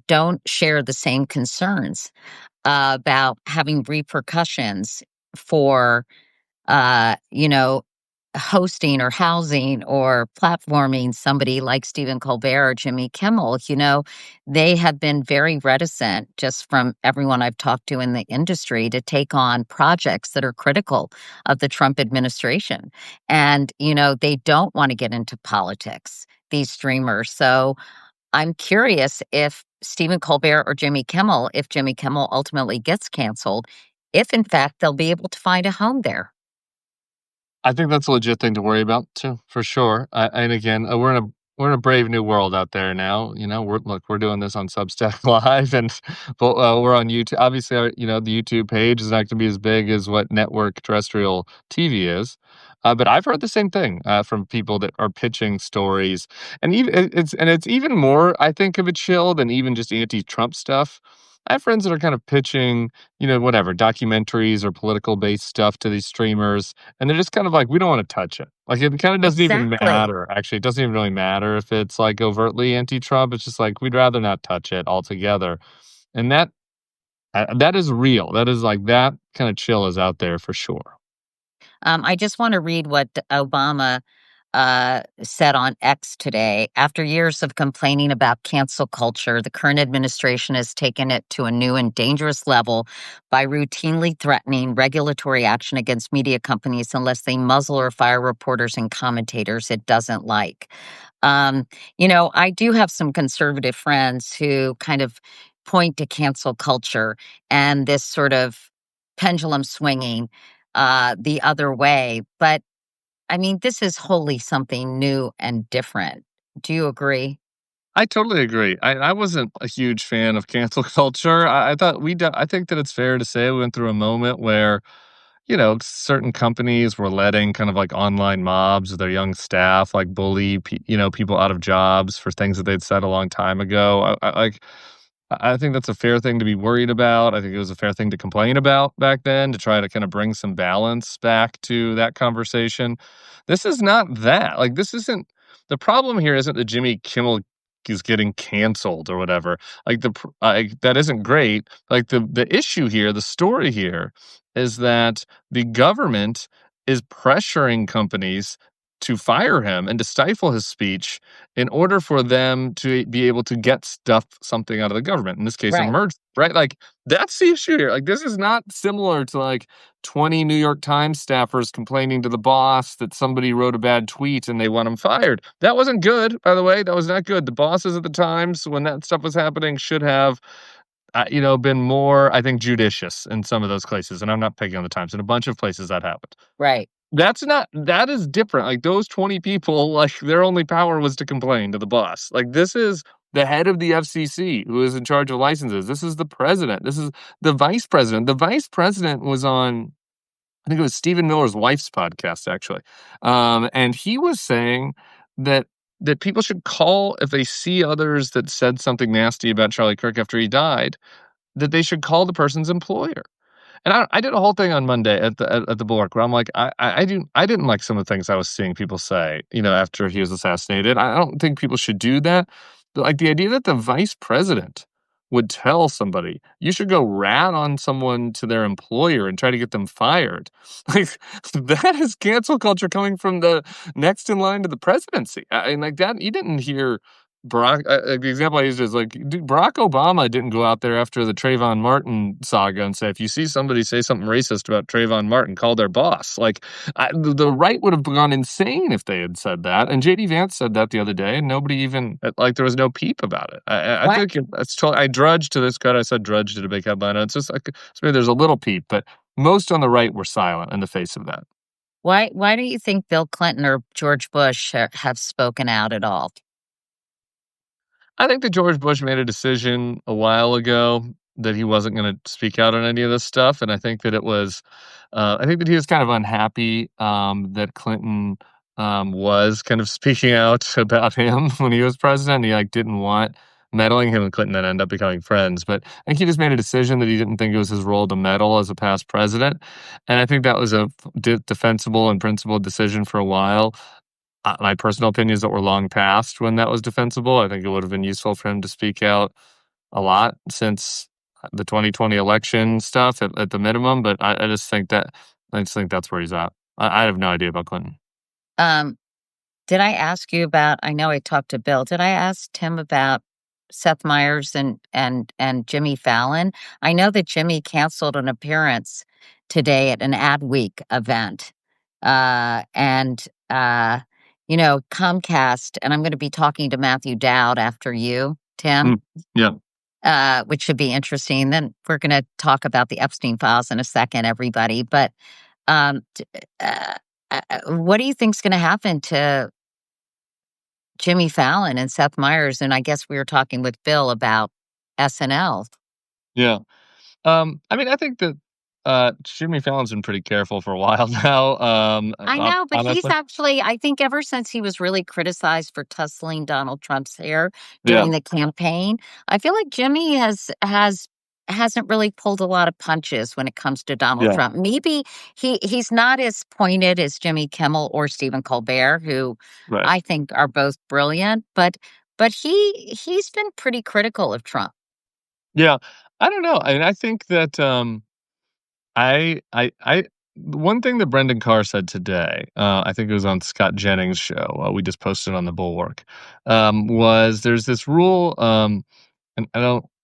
don't share the same concerns about having repercussions for you know, hosting or housing or platforming somebody like Stephen Colbert or Jimmy Kimmel. They have been very reticent, just from everyone I've talked to in the industry, to take on projects that are critical of the Trump administration. And, they don't want to get into politics, these streamers. So I'm curious if Stephen Colbert or Jimmy Kimmel, if Jimmy Kimmel ultimately gets canceled, if in fact they'll be able to find a home there. I think that's a legit thing to worry about too, for sure. And again, we're in a brave new world out there now. We're doing this on Substack Live, and we're on YouTube. Obviously, the YouTube page is not going to be as big as what network terrestrial TV is. But I've heard the same thing from people that are pitching stories, and it's even more, I think, of a chill than even just anti-Trump stuff. I have friends that are kind of pitching, whatever documentaries or political based stuff to these streamers, and they're just kind of like, "We don't wanna touch it." Like, it kinda doesn't even Exactly. matter, actually, it doesn't even really matter if it's, like, overtly anti-Trump, it's just like, we'd rather not touch it altogether, and that is real, that is, like, that kinda chill is out there for sure. I just want to read what Obama said on X today. After years of complaining about cancel culture, the current administration has taken it to a new and dangerous level by routinely threatening regulatory action against media companies unless they muzzle or fire reporters and commentators it doesn't like. I do have some conservative friends who kind of point to cancel culture and this sort of pendulum swinging the other way. But I mean, this is wholly something new and different. Do you agree? I totally agree. I wasn't a huge fan of cancel culture. I thought I think that it's fair to say we went through a moment where certain companies were letting kind of like online mobs of their young staff, like bully, people out of jobs for things that they'd said a long time ago. I think that's a fair thing to be worried about. I think it was a fair thing to complain about back then to try to kind of bring some balance back to that conversation. This is not that. Like, this isn't the problem here isn't that Jimmy Kimmel is getting canceled or whatever. That isn't great. Like the issue here, the story here is that the government is pressuring companies to fire him and to stifle his speech in order for them to be able to get something out of the government, in this case, a Right. merger, right? Like, that's the issue here. Like, this is not similar to like 20 New York Times staffers complaining to the boss that somebody wrote a bad tweet and they want him fired. That wasn't good, by the way. That was not good. The bosses at the Times, when that stuff was happening, should have been more, I think, judicious in some of those cases. And I'm not picking on the Times. In a bunch of places that happened. Right. That is different. Like, those 20 people, like, their only power was to complain to the boss. Like, this is the head of the FCC who is in charge of licenses. This is the president. This is the vice president. The vice president was on, I think it was Stephen Miller's wife's podcast, actually. And he was saying that people should call if they see others that said something nasty about Charlie Kirk after he died, that they should call the person's employer. And I did a whole thing on Monday at the Bulwark where I'm like, I didn't like some of the things I was seeing people say, after he was assassinated. I don't think people should do that. But like the idea that the vice president would tell somebody you should go rat on someone to their employer and try to get them fired, like, that is cancel culture coming from the next in line to the presidency. And like that, you didn't hear the example I used is like, dude, Barack Obama didn't go out there after the Trayvon Martin saga and say, if you see somebody say something racist about Trayvon Martin, call their boss. Like, the right would have gone insane if they had said that. And JD Vance said that the other day, and nobody even, like, there was no peep about it. I What? think it's totally, I drudged to this cut. I said drudge did a big headline. And it's just like, maybe there's a little peep, but most on the right were silent in the face of that. Why do you think Bill Clinton or George Bush have spoken out at all? I think that George Bush made a decision a while ago that he wasn't going to speak out on any of this stuff, and I think that I think that he was kind of unhappy that Clinton was kind of speaking out about him when he was president. He didn't want meddling. Him and Clinton then end up becoming friends, but I think he just made a decision that he didn't think it was his role to meddle as a past president, and I think that was a defensible and principled decision for a while. My personal opinion is that we're long past when that was defensible. I think it would have been useful for him to speak out a lot since the 2020 election stuff at the minimum. But I just think that's where he's at. I have no idea about Clinton. Did I ask you about? I know I talked to Bill. Did I ask Tim about Seth Meyers and Jimmy Fallon? I know that Jimmy canceled an appearance today at an Adweek event, and Comcast. And I'm going to be talking to Matthew Dowd after you, Tim. Yeah. Which should be interesting. Then we're going to talk about the Epstein files in a second, everybody. But what do you think's going to happen to Jimmy Fallon and Seth Meyers? And I guess we were talking with Bill about SNL. Yeah. I mean, I think that Jimmy Fallon's been pretty careful for a while now. I know, but he's honestly. actually, I think ever since he was really criticized for tussling Donald Trump's hair Yeah. during the campaign, I feel like Jimmy hasn't really pulled a lot of punches when it comes to Donald Yeah. Trump. Maybe he's not as pointed as Jimmy Kimmel or Stephen Colbert, who Right. I think are both brilliant, but he's been pretty critical of Trump. Yeah. I don't know. I mean, I think that I one thing that Brendan Carr said today, I think it was on Scott Jennings' show, we just posted on the Bulwark, was there's this rule, and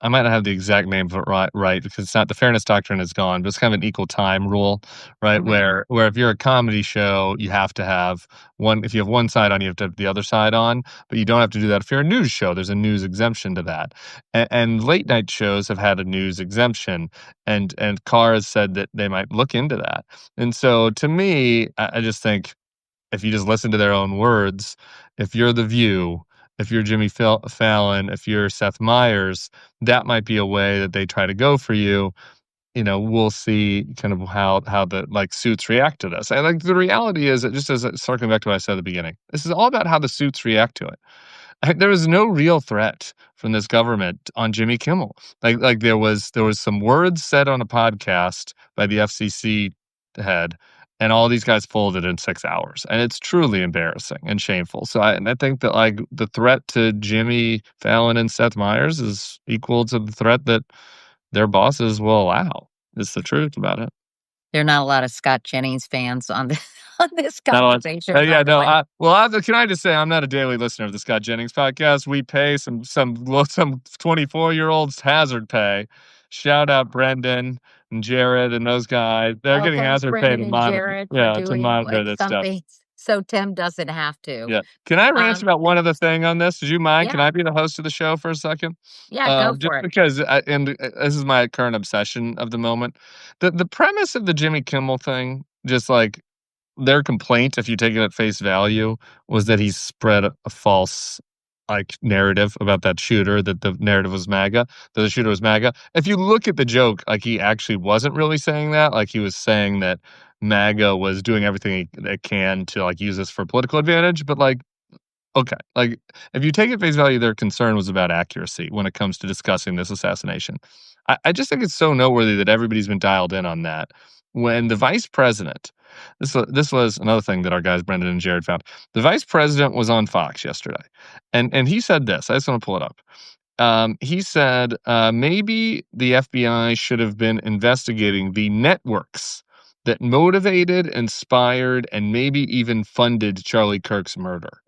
I might not have the exact name of it right because it's not, the fairness doctrine is gone, but it's kind of an equal time rule, right? Mhm. Where if you're a comedy show, you have to have one. If you have one side on, you have to have the other side on, but you don't have to do that if you're a news show. There's a news exemption to that, and late night shows have had a news exemption, and Carr has said that they might look into that. And so to me, I just think if you just listen to their own words, if you're The View, if you're Jimmy Fallon, if you're Seth Meyers, that might be a way that they try to go for you. we'll see kind of how the like suits react to this. And like the reality is, that just as circling back to what I said at the beginning, this is all about how the suits react to it. There was no real threat from this government on Jimmy Kimmel. Like there was some words said on a podcast by the FCC head, and all these guys folded in 6 hours, and it's truly embarrassing and shameful. So I think that like the threat to Jimmy Fallon and Seth Meyers is equal to the threat that their bosses will allow. It's the truth about it. There are not a lot of Scott Jennings fans on this on this Not a lot. conversation, Yeah, by the no. way. Can I just say I'm not a daily listener of the Scott Jennings podcast. We pay some 24-year-olds hazard pay. Shout out Brendan and Jared and those guys. They're Oh, getting thanks, hazard pay to Brendan and monitor. Jared, for Yeah, to doing monitor this stuff. something so Tim doesn't have to. Yeah. Can I rant Um, about one other thing on this? Would you mind? Can Yeah. I be the host of the show for a second? Yeah, go Just for it. because, this is my current obsession of the moment. The premise of the Jimmy Kimmel thing, just like their complaint, if you take it at face value, was that he spread a false like narrative about that shooter, that the narrative was MAGA, that the shooter was MAGA. If you look at the joke, like he actually wasn't really saying that. Like he was saying that MAGA was doing everything it can to like use this for political advantage. But like, okay, like if you take it face value, their concern was about accuracy when it comes to discussing this assassination. I just think it's so noteworthy that everybody's been dialed in on that. When the vice president, this was another thing that our guys Brendan and Jared found. The vice president was on Fox yesterday, and he said this. I just want to pull it up. He said maybe the FBI should have been investigating the networks that motivated, inspired, and maybe even funded Charlie Kirk's murder.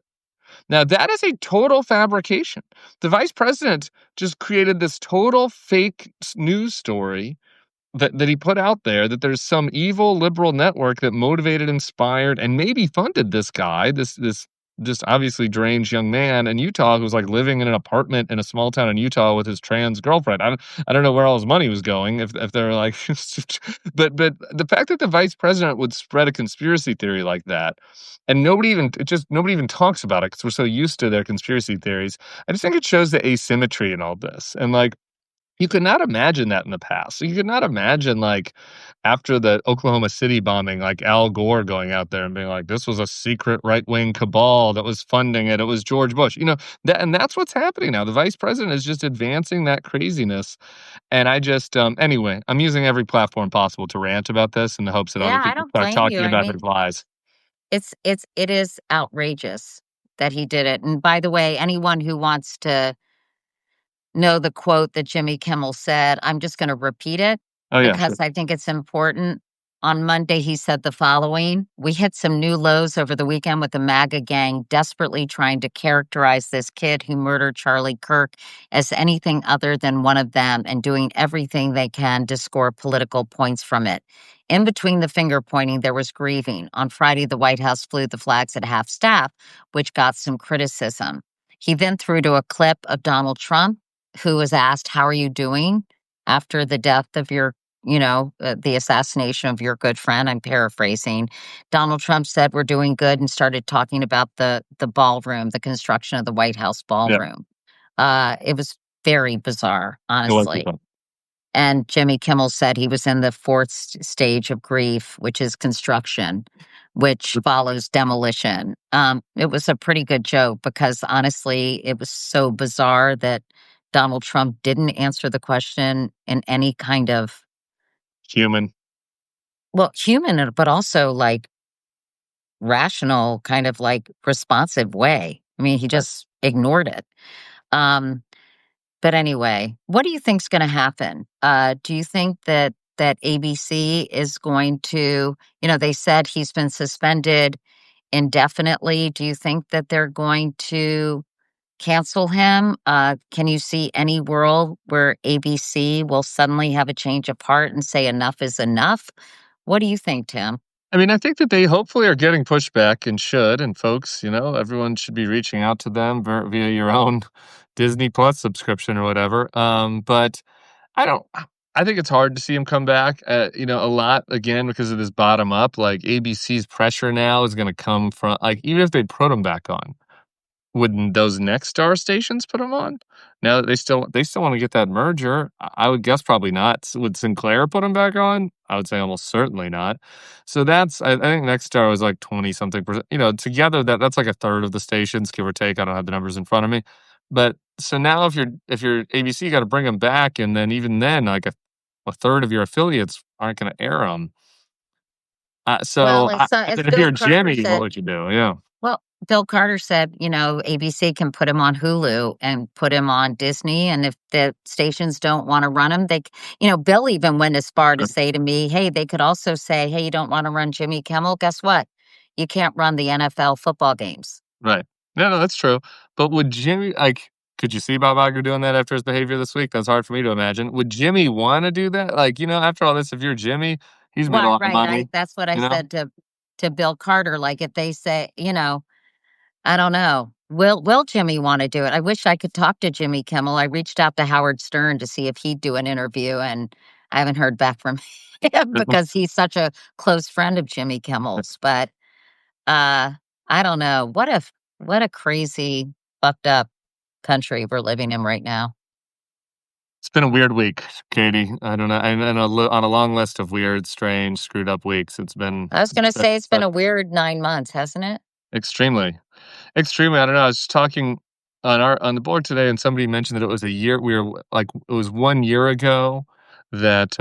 Now, that is a total fabrication. The vice president just created this total fake news story that he put out there, that there's some evil liberal network that motivated, inspired, and maybe funded this guy, this just obviously deranged young man in Utah who was like living in an apartment in a small town in Utah with his trans girlfriend. I don't know where all his money was going if they're like, but the fact that the vice president would spread a conspiracy theory like that, and nobody even talks about it because we're so used to their conspiracy theories. I just think it shows the asymmetry in all this, and like. You could not imagine that in the past. You could not imagine, like, after the Oklahoma City bombing, like Al Gore going out there and being like, this was a secret right-wing cabal that was funding it. It was George Bush. And that's what's happening now. The vice president is just advancing that craziness. And I just, anyway, I'm using every platform possible to rant about this in the hopes that other Yeah, I people don't start blame talking you. I about mean, his lies. it is outrageous that he did it. And by the way, anyone who wants to know the quote that Jimmy Kimmel said, I'm just going to repeat it Oh, yeah, sure. because I think it's important. On Monday, he said the following: "We hit some new lows over the weekend with the MAGA gang desperately trying to characterize this kid who murdered Charlie Kirk as anything other than one of them and doing everything they can to score political points from it. In between the finger pointing, there was grieving. On Friday, the White House flew the flags at half staff, which got some criticism." He then threw to a clip of Donald Trump, who was asked, "How are you doing after the death of the assassination of your good friend?" I'm paraphrasing. Donald Trump said, "We're doing good," and started talking about the ballroom, the construction of the White House Yeah, ballroom. It was very bizarre, it was honestly. fun. And Jimmy Kimmel said he was in the fourth stage of grief, which is construction, which follows demolition. It was a pretty good joke because honestly, it was so bizarre that Donald Trump didn't answer the question in any kind of, Human. human, but also like rational, kind of like responsive way. I mean, he just ignored it. Um, But anyway, what do you think's gonna happen? Do you think that ABC is going to, they said he's been suspended indefinitely. Do you think that they're going to cancel him? Can you see any world where ABC will suddenly have a change of heart and say enough is enough? What do you think, Tim? I mean, I think that they hopefully are getting pushback and should, and folks, everyone should be reaching out to them via your own Disney Plus subscription or whatever. But I don't. I think it's hard to see him come back. A lot again because of this bottom up. Like ABC's pressure now is going to come from like even if they put him back on, wouldn't those next star stations put him on? now they still wanna get that merger. I would guess probably not. Would Sinclair put them back on? I would say almost certainly not. So that's I think Nexstar was like 20 something percent, together that's like a third of the stations, give or take. I don't have the numbers in front of me. But so now if you're ABC, you gotta bring them back, and then even then, like a third of your affiliates aren't gonna air them. Well, And as then if Bill you're Carter Jimmy, what said, would you do? Yeah. well, Bill Carter said, ABC can put him on Hulu and put him on Disney, and if the stations don't want to run him, Bill even went as far to say to me, "Hey, they could also say, hey, you don't want to run Jimmy Kimmel? Guess what? You can't run the NFL football games." Right. No, that's true. But would Jimmy could you see Bob Iger doing that after his behavior this week? That's hard for me to imagine. Would Jimmy wanna do that? Like, after all this, if you're Jimmy, he's made a Right, lot of right. money, That's what I you know? said to Bill Carter. Like if they say, I don't know. Will Jimmy want to do it? I wish I could talk to Jimmy Kimmel. I reached out to Howard Stern to see if he'd do an interview, and I haven't heard back from him because he's such a close friend of Jimmy Kimmel's. But uh, I don't know. What a crazy, fucked up country we're living in right now. It's been a weird week, Katie. I don't know, and on a long list of weird, strange, screwed up weeks. I was going to say it's been a weird 9 months, hasn't it? Extremely. Extremely, I don't know, I was talking on the board today, and somebody mentioned that it was a year we were like, it was 1 year ago that,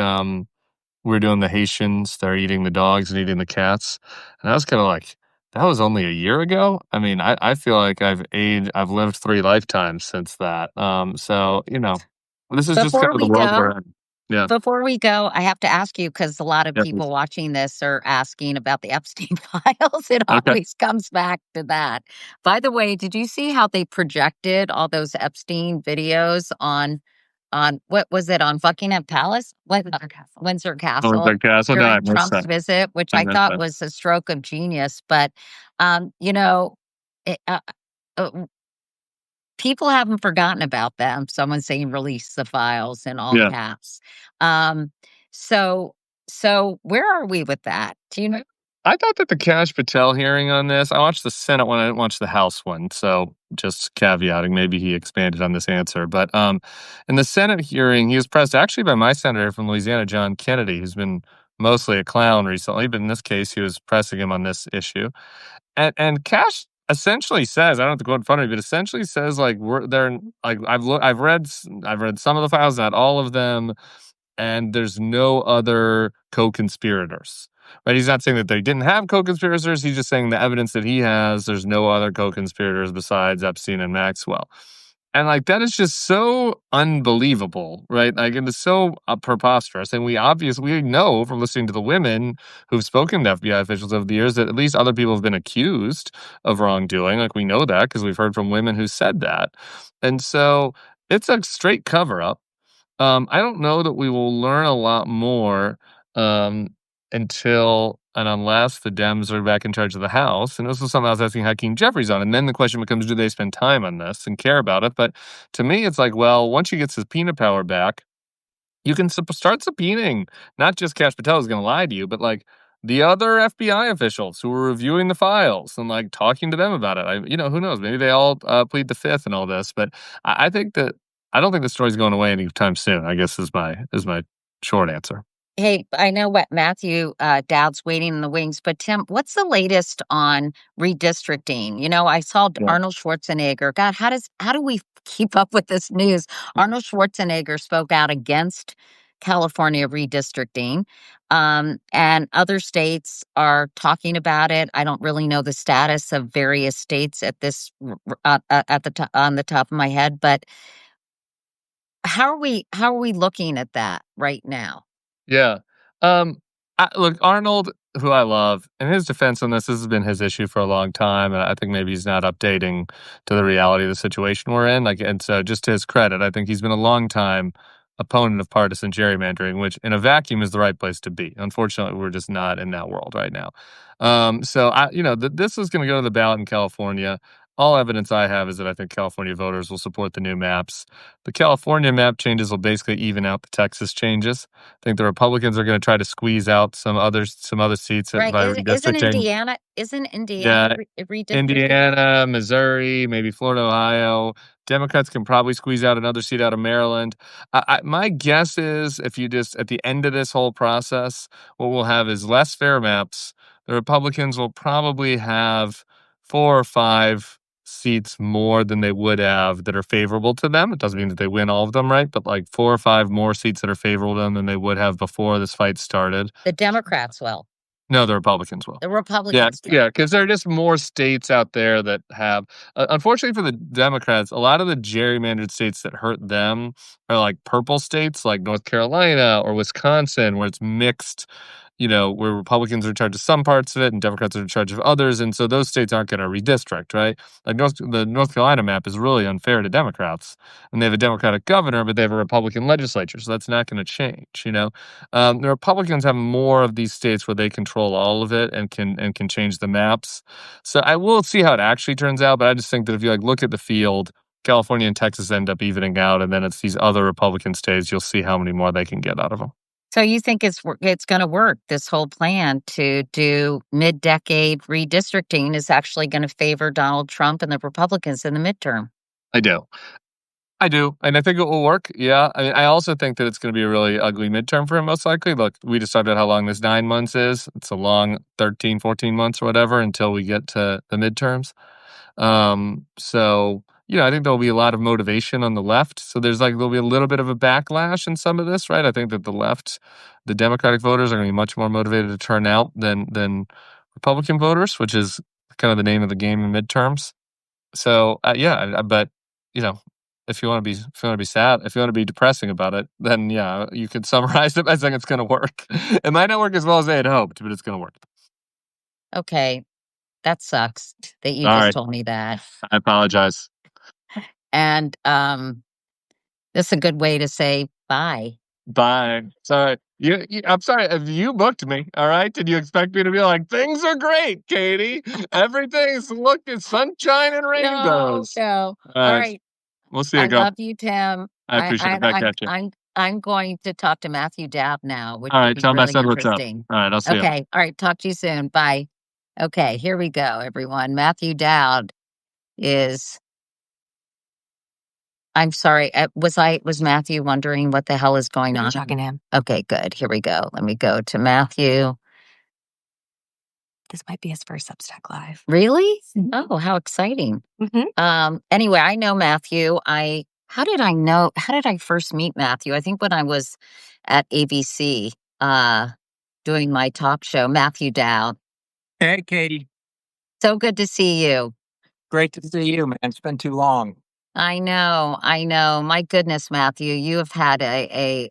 we're doing the Haitians, they're eating the dogs and eating the cats, and I was kinda like, "That was only a year ago?" I mean, I feel like I've lived 3 lifetimes since that, this is just kind Before of the we world we're go, in. Yeah. Before we go, I have to ask you because a lot of Yeah, people please. watching this are asking about the Epstein files. It Okay. always comes back to that. By the way, did you see how they projected all those Epstein videos on what was it, on Buckingham Palace? Windsor Castle. Windsor Oh, it's Castle like Castle? No, I during missed Trump's that. visit, which I I missed thought that. was a stroke of genius. But um, you know, it, uh, people haven't forgotten about them. Someone saying release the files in all Yeah. caps. Um, so so where are we with that? Do you know? I thought that the Kash Patel hearing on this, I watched the Senate one, I didn't watch the House one, so just caveating, maybe he expanded on this answer. But in the Senate hearing, he was pressed actually by my senator from Louisiana, John Kennedy, who's been mostly a clown recently, but in this case, he was pressing him on this issue. And Cash essentially says, I don't have to quote in front of me, but essentially says like we're they're like I've read some of the files, not all of them, and there's no other co-conspirators. Right? He's not saying that they didn't have co-conspirators. He's just saying the evidence that he has, there's no other co-conspirators besides Epstein and Maxwell. And like that is just so unbelievable, right? Like it is so preposterous. And we know from listening to the women who've spoken to FBI officials over the years that at least other people have been accused of wrongdoing. Like we know that because we've heard from women who said that. And so it's a straight cover up. I don't know that we will learn a lot more um, until and unless the Dems are back in charge of the House. And this was something I was asking Hakeem Jeffries on. And then the question becomes, do they spend time on this and care about it? But to me, it's like, well, once you get subpoena power back, you can start subpoenaing. Not just Cash Patel is going to lie to you, but like the other FBI officials who were reviewing the files and like talking to them about it. Who knows? Maybe they all plead the fifth and all this. But I think that I don't think the story's going away anytime soon. I guess is my short answer. Hey, I know what Matthew Dowd's waiting in the wings, but Tim, what's the latest on redistricting? I saw Yeah. Arnold Schwarzenegger. God, how do we keep up with this news? Arnold Schwarzenegger spoke out against California redistricting, and other states are talking about it. I don't really know the status of various states at this on the top of my head, but how are we looking at that right now? Yeah. Um, look, Arnold, who I love, in his defense on this has been his issue for a long time, and I think maybe he's not updating to the reality of the situation we're in. Like, and so just to his credit, I think he's been a long time opponent of partisan gerrymandering, which in a vacuum is the right place to be. Unfortunately, we're just not in that world right now. This is going to go to the ballot in California. All evidence I have is that I think California voters will support the new maps. The California map changes will basically even out the Texas changes. I think the Republicans are going to try to squeeze out some other seats Right? by Isn't redistricting. Indiana? Isn't Indiana Yeah, redistricting? Indiana, Missouri, maybe Florida, Ohio. Democrats can probably squeeze out another seat out of Maryland. My guess is if you just, at the end of this whole process, what we'll have is less fair maps. The Republicans will probably have 4 or 5 seats more than they would have that are favorable to them. It doesn't mean that they win all of them, right? But like 4 or 5 more seats that are favorable to them than they would have before this fight started. The Democrats will. No, the Republicans will. The Yeah, Republicans will. yeah, because there are just more states out there that have. Unfortunately for the Democrats, a lot of the gerrymandered states that hurt them are like purple states, like North Carolina or Wisconsin, where it's mixed. Where Republicans are in charge of some parts of it and Democrats are in charge of others, and so those states aren't going to redistrict, right? Like the North Carolina map is really unfair to Democrats, and they have a Democratic governor, but they have a Republican legislature, so that's not going to change. The Republicans have more of these states where they control all of it and can change the maps. So I will see how it actually turns out, but I just think that if you look at the field, California and Texas end up evening out, and then it's these other Republican states. You'll see how many more they can get out of them. So you think it's going to work? This whole plan to do mid-decade redistricting is actually going to favor Donald Trump and the Republicans in the midterm? I do. And I think it will work. Yeah. I mean, I also think that it's going to be a really ugly midterm for him, most likely. Look, we just talked about how long this 9 months is. It's a long 13, 14 months or whatever until we get to the midterms. So, I think there'll be a lot of motivation on the left. So there'll be a little bit of a backlash in some of this, right? I think that the Democratic voters are going to be much more motivated to turn out than Republican voters, which is kind of the name of the game in midterms. So, but if you want to be sad, if you want to be depressing about it, then yeah, you could summarize it by saying it's going to work. It might not work as well as they had hoped, but it's going to work. Okay, that sucks that you All just right. told me that. I apologize. And this is a good way to say bye. Bye. Sorry. I'm sorry. If you booked me, all right, did you expect me to be like, things are great, Katie? Everything's looking sunshine and rainbows. No. All All right. We'll see you I go. love you, Tim. I appreciate it. Back at you. I'm going to talk to Matthew Dowd now, which All would right. be Tell him I really said what's up. interesting. All right. I'll see you. Okay. All right. Talk to you soon. Bye. Okay. Here we go, everyone. Matthew Dowd is. I'm sorry. Was Matthew wondering what the hell is going on? Talking to him. Okay, good. Here we go. Let me go to Matthew. This might be his first Substack Live. Really? Mhm. Oh, how exciting. Mm-hmm. Anyway, I know Matthew. How did I first meet Matthew? I think when I was at ABC doing my talk show, Matthew Dowd. Hey, Katie. So good to see you. Great to see you, man. It's been too long. I know. My goodness, Matthew, you have had a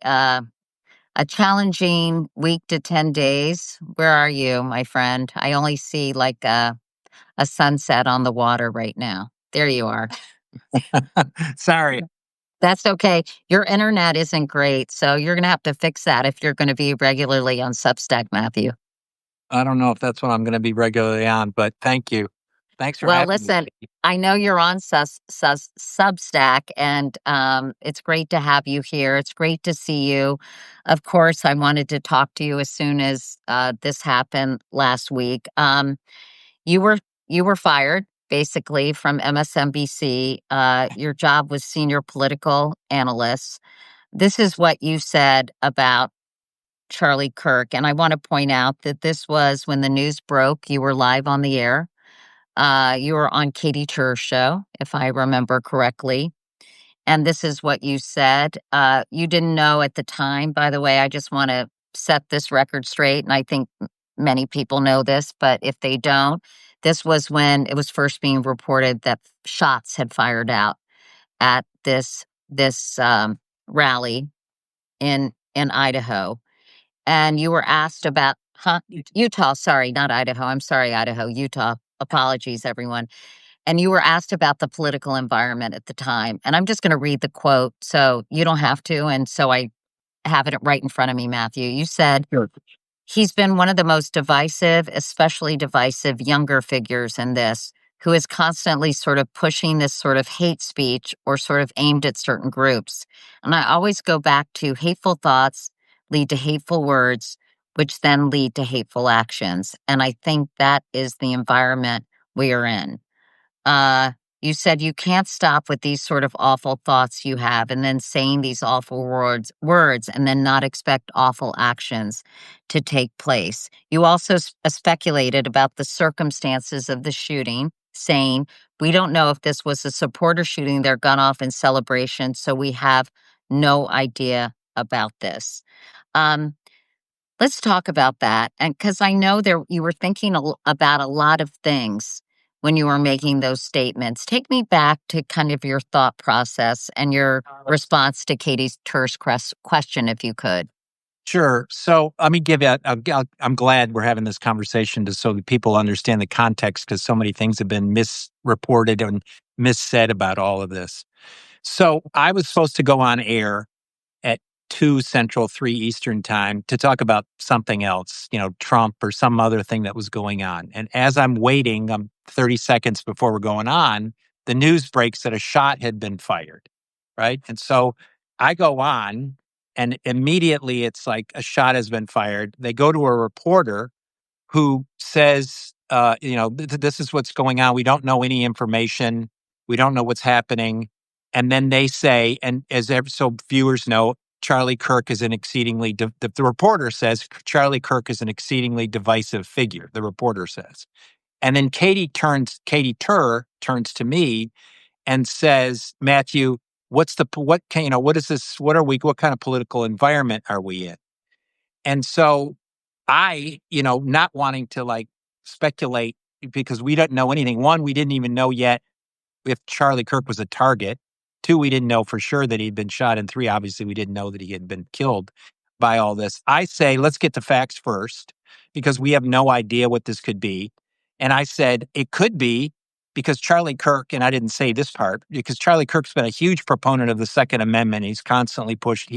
challenging week to 10 days. Where are you, my friend? I only see like a sunset on the water right now. There you are. Sorry. That's okay. Your internet isn't great, so you're going to have to fix that if you're going to be regularly on Substack, Matthew. I don't know if that's what I'm going to be regularly on, but thank you. Thanks for Well, having listen, me. I know you're on Substack, and it's great to have you here. It's great to see you. Of course, I wanted to talk to you as soon as this happened last week. You were fired basically from MSNBC. Your job was senior political analyst. This is what you said about Charlie Kirk, and I want to point out that this was when the news broke. You were live on the air. You were on Katie Tur's show, if I remember correctly. And this is what you said. You didn't know at the time, by the way. I just want to set this record straight. And I think many people know this, but if they don't, this was when it was first being reported that shots had fired out at this rally in Idaho. And you were asked about Utah. Sorry, not Idaho. I'm sorry, Idaho, Utah. Apologies, everyone. And you were asked about the political environment at the time. And I'm just going to read the quote so you don't have to. And so I have it right in front of me, Matthew. You said, Sure. He's been one of the most divisive, especially divisive younger figures in this, who is constantly sort of pushing this sort of hate speech or sort of aimed at certain groups. And I always go back to hateful thoughts lead to hateful words, which then lead to hateful actions. And I think that is the environment we are in. You said you can't stop with these sort of awful thoughts you have and then saying these awful words and then not expect awful actions to take place. You also speculated about the circumstances of the shooting, saying, we don't know if this was a supporter shooting their gun off in celebration, so we have no idea about this. Um, let's talk about that. And because I know you were thinking about a lot of things when you were making those statements. Take me back to kind of your thought process and your response to Katie's terse question, if you could. Sure. So let me give you. I'm glad we're having this conversation so that people understand the context, because so many things have been misreported and missaid about all of this. So I was supposed to go on air at 2 Central, 3 Eastern time to talk about something else, Trump or some other thing that was going on. And as I'm waiting, 30 seconds before we're going on, the news breaks that a shot had been fired, right? And so I go on, and immediately it's like a shot has been fired. They go to a reporter who says, this is what's going on. We don't know any information. We don't know what's happening. And then they say, so viewers know, Charlie Kirk is an exceedingly, the reporter says, Charlie Kirk is an exceedingly divisive figure, the reporter says. And then Katie Tur turns to me and says, Matthew, what is this? What kind of political environment are we in? And so I, not wanting to speculate, because we don't know anything. One, we didn't even know yet if Charlie Kirk was a target. Two, we didn't know for sure that he'd been shot. And three, obviously, we didn't know that he had been killed by all this. I say, let's get the facts first, because we have no idea what this could be. And I said, it could be because Charlie Kirk, and I didn't say this part, because Charlie Kirk's been a huge proponent of the Second Amendment. He constantly pushed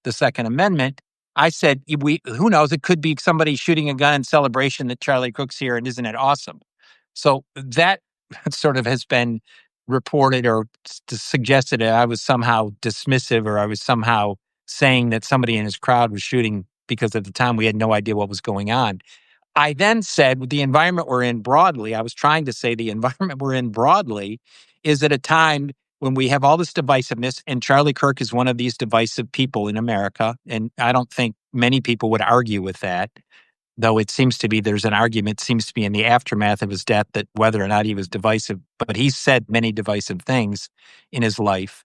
the Second Amendment. I said, who knows? It could be somebody shooting a gun in celebration that Charlie Kirk's here, and isn't it awesome? So that sort of has been reported or suggested that I was somehow dismissive, or I was somehow saying that somebody in his crowd was shooting, because at the time we had no idea what was going on. I then said, with the environment we're in broadly, I was trying to say the environment we're in broadly is at a time when we have all this divisiveness, and Charlie Kirk is one of these divisive people in America. And I don't think many people would argue with that, though it seems to be there's an argument, seems to be in the aftermath of his death, that whether or not he was divisive, but he said many divisive things in his life.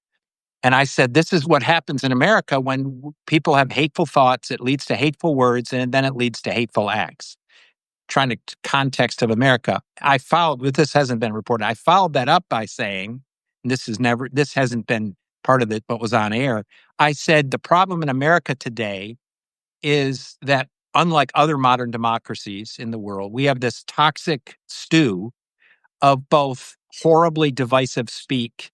And I said, this is what happens in America when people have hateful thoughts. It leads to hateful words, and then it leads to hateful acts. Trying to context of America. I followed, but this hasn't been reported. I followed that up by saying, this hasn't been part of what was on air. I said, the problem in America today is that, unlike other modern democracies in the world, we have this toxic stew of both horribly divisive speak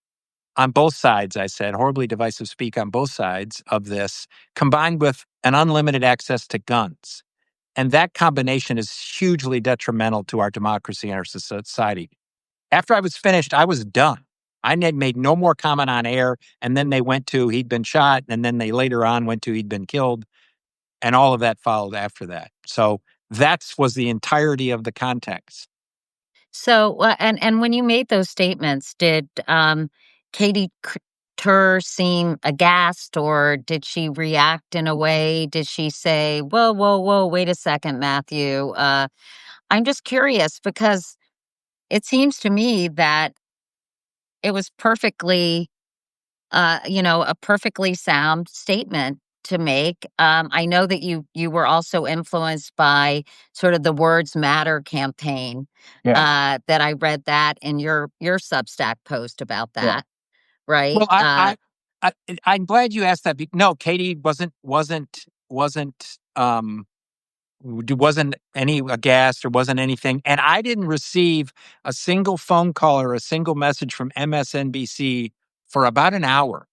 on both sides. I said, horribly divisive speak on both sides of this, combined with an unlimited access to guns. And that combination is hugely detrimental to our democracy and our society. After I was finished, I was done. I made no more comment on air. And then they went to he'd been shot. And then they later on went to he'd been killed. And all of that followed after that. So that was the entirety of the context. So, and when you made those statements, did Katie Tur seem aghast, or did she react in a way? Did she say, "Whoa, whoa, whoa, wait a second, Matthew"? I'm just curious, because it seems to me that it was perfectly, a perfectly sound statement to make. I know that you were also influenced by sort of the Words Matter campaign. Yeah. That I read that in your Substack post about Yeah. that, right? Well, I'm glad you asked that. No, Katie wasn't any aghast, or wasn't anything. And I didn't receive a single phone call or a single message from MSNBC for about an hour.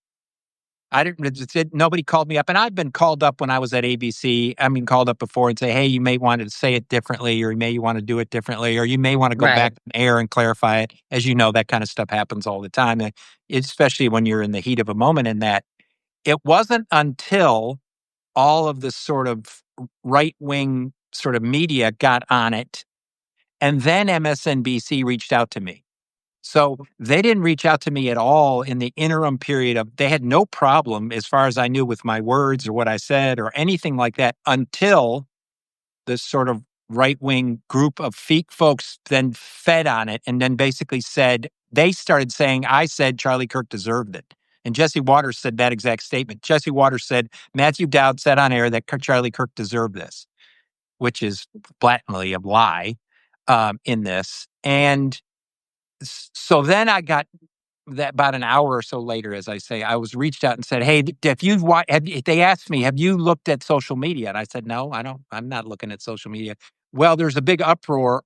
Nobody called me up. And I've been called up when I was at ABC. I've been called up before and say, hey, you may want to say it differently, or you may want to do it differently, or you may want to go Right. back on air and clarify it. As you know, that kind of stuff happens all the time, especially when you're in the heat of a moment in that. It wasn't until all of this sort of right-wing sort of media got on it, and then MSNBC reached out to me. So they didn't reach out to me at all in the interim period of, they had no problem, as far as I knew, with my words or what I said or anything like that until this sort of right-wing group of folks then fed on it and then basically said, they started saying, I said Charlie Kirk deserved it. And Jesse Waters said that exact statement. Jesse Waters said, Matthew Dowd said on air that Charlie Kirk deserved this, which is blatantly a lie in this. And so then I got that about an hour or so later, as I say, I was reached out and said, hey, they asked me, have you looked at social media? And I said, no, I'm not looking at social media. Well, there's a big uproar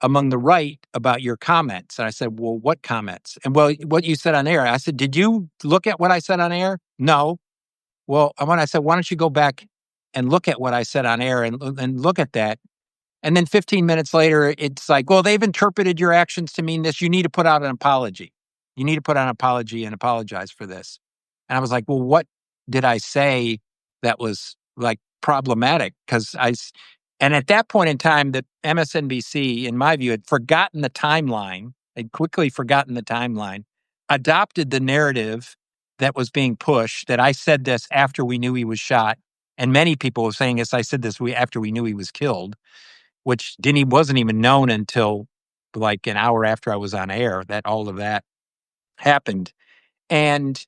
among the right about your comments. And I said, well, what comments? And well, what you said on air. I said, did you look at what I said on air? No. Well, when I said, why don't you go back and look at what I said on air and look at that? And then 15 minutes later, it's like, well, they've interpreted your actions to mean this. You need to put out an apology. You need to put out an apology and apologize for this. And I was like, well, what did I say that was like problematic? And at that point in time, that MSNBC, in my view, had forgotten the timeline. They'd quickly forgotten the timeline, adopted the narrative that was being pushed, that I said this after we knew he was shot. And many people were saying this, I said this after we knew he was killed, which wasn't even known until like an hour after I was on air that all of that happened. And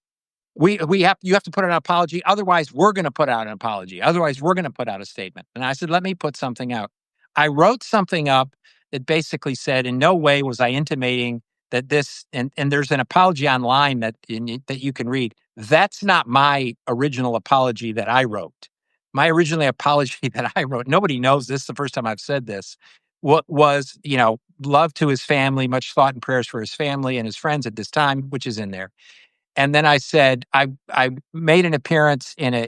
you have to put out an apology. Otherwise, we're going to put out an apology. Otherwise, we're going to put out a statement. And I said, let me put something out. I wrote something up that basically said, in no way was I intimating that this, and there's an apology online that you can read. That's not my original apology that I wrote. My original apology that I wrote, nobody knows this is the first time I've said this, what was, love to his family, much thought and prayers for his family and his friends at this time, which is in there. And then I said, I made an appearance in a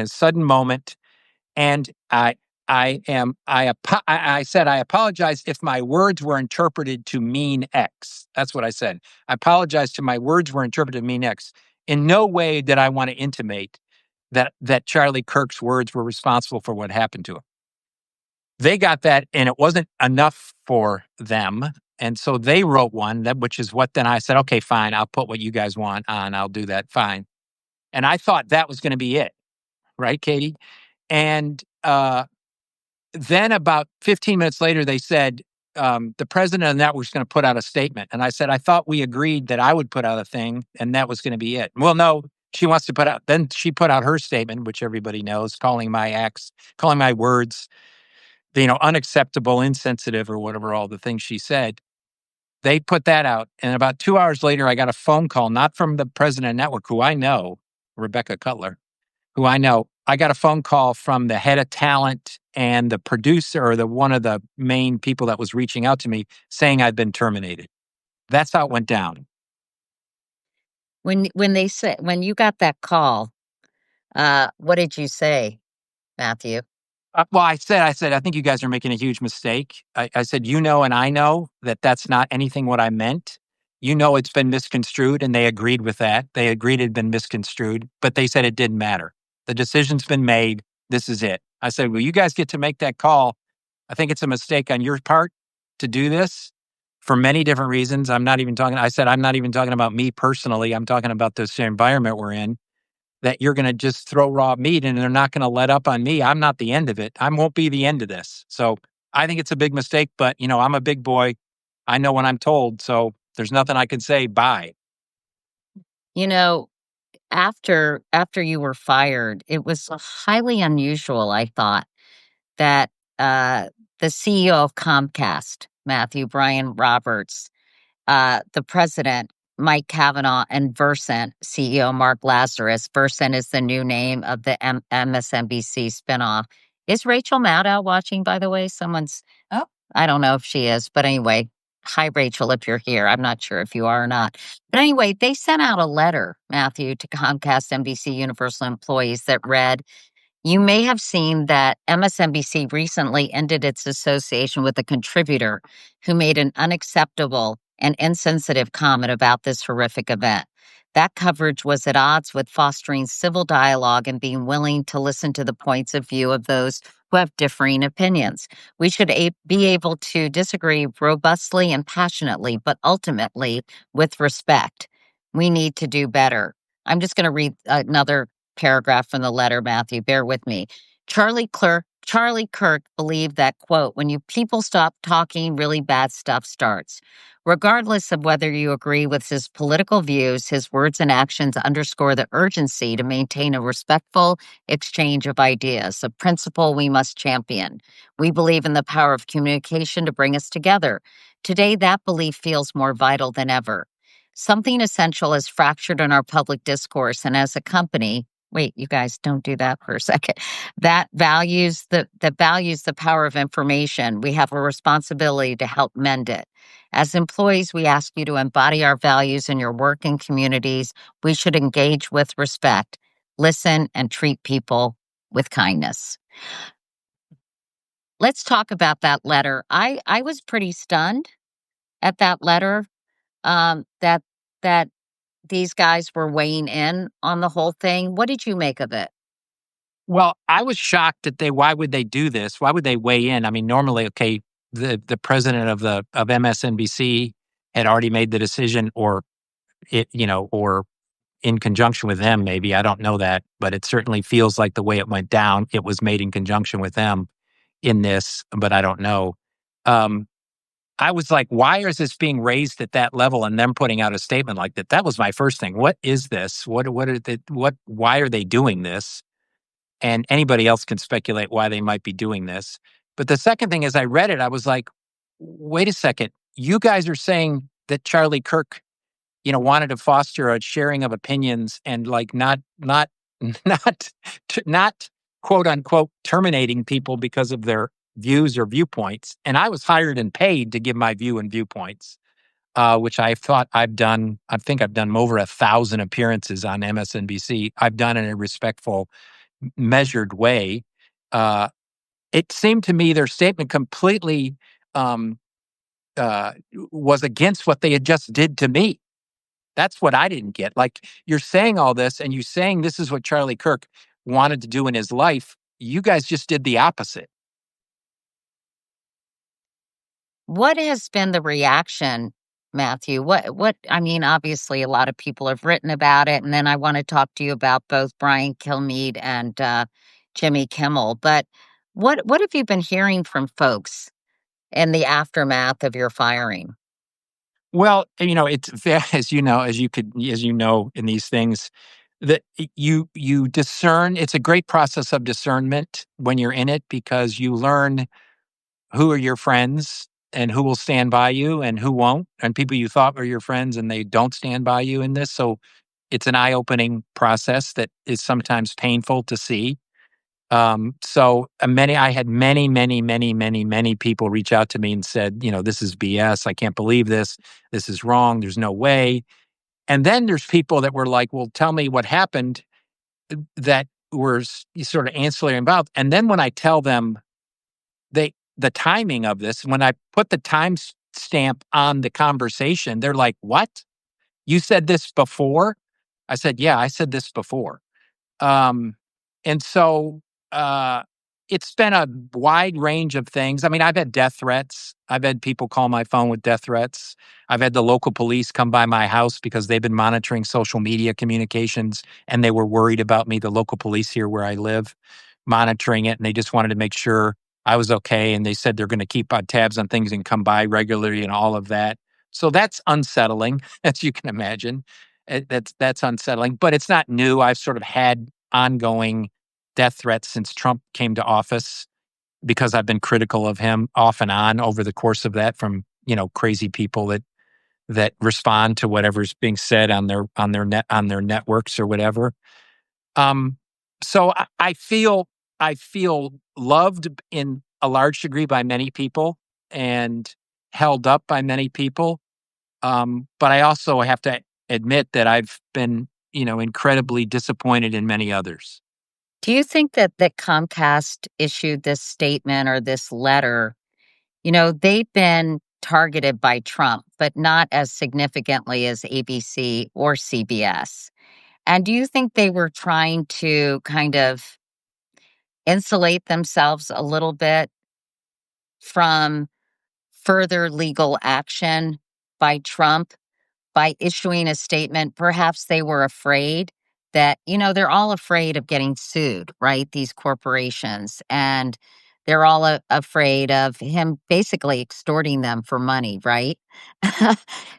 sudden moment, and I said I apologize if my words were interpreted to mean X. That's what I said. I apologize to my words were interpreted to mean X. In no way did I want to intimate that Charlie Kirk's words were responsible for what happened to him. They got that, and it wasn't enough for them. And so they wrote one, which is what then I said, okay, fine, I'll put what you guys want on. I'll do that, fine. And I thought that was going to be it. Right, Katie? And then about 15 minutes later, they said, the president of the network is going to put out a statement. And I said, I thought we agreed that I would put out a thing, and that was going to be it. Well, no, she wants to put out, then she put out her statement, which everybody knows, calling my acts, calling my words, unacceptable, insensitive, or whatever, all the things she said. They put that out. And about 2 hours later, I got a phone call, not from the president of network, who I know, Rebecca Cutler, who I know. I got a phone call from the head of talent and the producer, or one of the main people that was reaching out to me, saying I'd been terminated. That's how it went down. When you got that call, what did you say, Matthew? Well, I said, I think you guys are making a huge mistake. I said, and I know that that's not anything what I meant. It's been misconstrued, and they agreed with that. They agreed it had been misconstrued, but they said it didn't matter. The decision's been made. This is it. I said, well, you guys get to make that call. I think it's a mistake on your part to do this for many different reasons. I'm not even talking about me personally. I'm talking about this environment we're in, that you're going to just throw raw meat and they're not going to let up on me. I'm not the end of it. I won't be the end of this. So I think it's a big mistake, but I'm a big boy. I know when I'm told, so there's nothing I can say. Bye. After you were fired, it was highly unusual, I thought, that the CEO of Comcast, Matthew Brian Roberts, the president, Mike Kavanaugh, and Versant CEO Mark Lazarus. Versant is the new name of the MSNBC spinoff. Is Rachel Maddow watching, by the way? I don't know if she is, but anyway, hi, Rachel, if you're here. I'm not sure if you are or not. But anyway, they sent out a letter, Matthew, to Comcast NBC Universal employees that read, you may have seen that MSNBC recently ended its association with a contributor who made an unacceptable and insensitive comment about this horrific event. That coverage was at odds with fostering civil dialogue and being willing to listen to the points of view of those who have differing opinions. We should be able to disagree robustly and passionately, but ultimately with respect. We need to do better. I'm just going to read another paragraph from the letter, Matthew. Bear with me. Charlie Kirk believed that, quote, when you people stop talking, really bad stuff starts. Regardless of whether you agree with his political views, his words and actions underscore the urgency to maintain a respectful exchange of ideas, a principle we must champion. We believe in the power of communication to bring us together. Today, that belief feels more vital than ever. Something essential is fractured in our public discourse, and as a company, wait, you guys, don't do that for a second. That values the power of information. We have a responsibility to help mend it. As employees, we ask you to embody our values in your work and communities. We should engage with respect, listen, and treat people with kindness. Let's talk about that letter. I was pretty stunned at that letter, that these guys were weighing in on the whole thing. What did you make of it? Well, I was shocked that why would they do this? Why would they weigh in? I mean, normally, okay, the president of MSNBC had already made the decision, or or in conjunction with them, maybe. I don't know that, but it certainly feels like the way it went down, it was made in conjunction with them in this, but I don't know. Um, I was like, why is this being raised at that level and them putting out a statement like that? That was my first thing. What is this? Why are they doing this? And anybody else can speculate why they might be doing this. But the second thing, as I read it, I was like, wait a second. You guys are saying that Charlie Kirk, wanted to foster a sharing of opinions and like not, not quote unquote terminating people because of their views or viewpoints. And I was hired and paid to give my view and viewpoints, which I thought I've done. I think I've done over 1,000 appearances on MSNBC. I've done in a respectful, measured way. Uh, it seemed to me their statement completely um, was against what they had just did to me. That's what I didn't get. Like, you're saying all this and you're saying this is what Charlie Kirk wanted to do in his life. You guys just did the opposite. What has been the reaction, Matthew? I mean, obviously a lot of people have written about it, and then I want to talk to you about both Brian Kilmeade and Jimmy Kimmel. But what have you been hearing from folks in the aftermath of your firing? Well, it's as you know, in these things that you discern. It's a great process of discernment when you're in it because you learn who are your friends and who will stand by you and who won't, and people you thought were your friends and they don't stand by you in this. So it's an eye-opening process that is sometimes painful to see. I had many, many, many, many, many people reach out to me and said, this is BS. I can't believe this. This is wrong. There's no way. And then there's people that were like, well, tell me what happened, that were sort of ancillary involved. And then when I tell them the timing of this, when I put the time stamp on the conversation, they're like, what? You said this before? I said, yeah, I said this before. Um, and so uh, it's been a wide range of things. I mean, I've had death threats. I've had people call my phone with death threats. I've had the local police come by my house because they've been monitoring social media communications and they were worried about me, the local police here where I live, monitoring it. And they just wanted to make sure I was okay. And they said they're going to keep tabs on things and come by regularly and all of that. So that's unsettling, as you can imagine. That's unsettling, but it's not new. I've sort of had ongoing death threats since Trump came to office because I've been critical of him off and on over the course of that from, crazy people that respond to whatever's being said on their networks or whatever. So I feel loved in a large degree by many people and held up by many people. But I also have to admit that I've been, incredibly disappointed in many others. Do you think that Comcast issued this statement or this letter? They've been targeted by Trump, but not as significantly as ABC or CBS. And do you think they were trying to kind of insulate themselves a little bit from further legal action by Trump by issuing a statement. Perhaps they were afraid that, they're all afraid of getting sued, right? These corporations. And they're all afraid of him basically extorting them for money, right?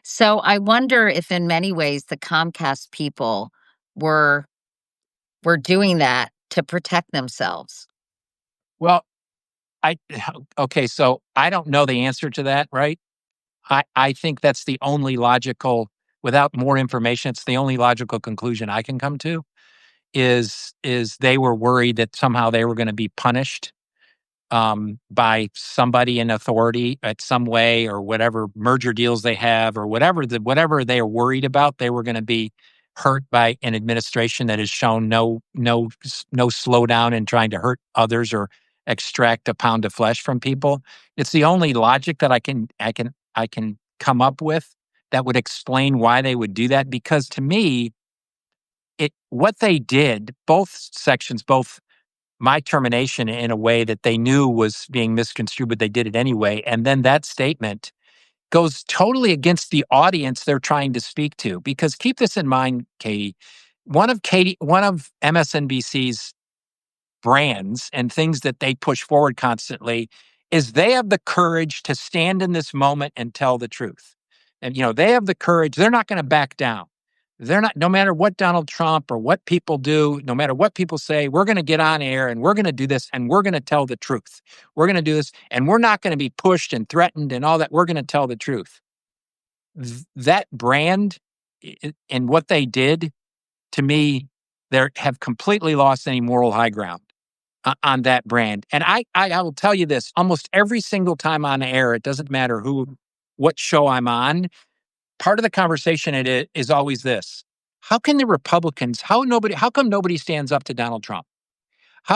So I wonder if in many ways the Comcast people were were doing that to protect themselves. Well, I okay, so I don't know the answer to that, right? I think that's the only logical, without more information, it's the only logical conclusion I can come to is they were worried that somehow they were going to be punished by somebody in authority at some way, or whatever merger deals they have, or whatever they are worried about, they were going to be hurt by an administration that has shown no slowdown in trying to hurt others or extract a pound of flesh from people. It's the only logic that I can come up with that would explain why they would do that. Because to me, what they did, both sections, both my termination in a way that they knew was being misconstrued, but they did it anyway. And then that statement goes totally against the audience they're trying to speak to. Because keep this in mind, Katie, one of MSNBC's brands and things that they push forward constantly is they have the courage to stand in this moment and tell the truth. And, they have the courage. They're not going to back down. They're not, no matter what Donald Trump or what people do, no matter what people say, we're going to get on air and we're going to do this and we're going to tell the truth. We're going to do this and we're not going to be pushed and threatened and all that. We're going to tell the truth. That brand and what they did, to me, they have completely lost any moral high ground on that brand. And I will tell you this, almost every single time on air, it doesn't matter what show I'm on, part of the conversation is always this: how can the Republicans, how come nobody stands up to Donald Trump?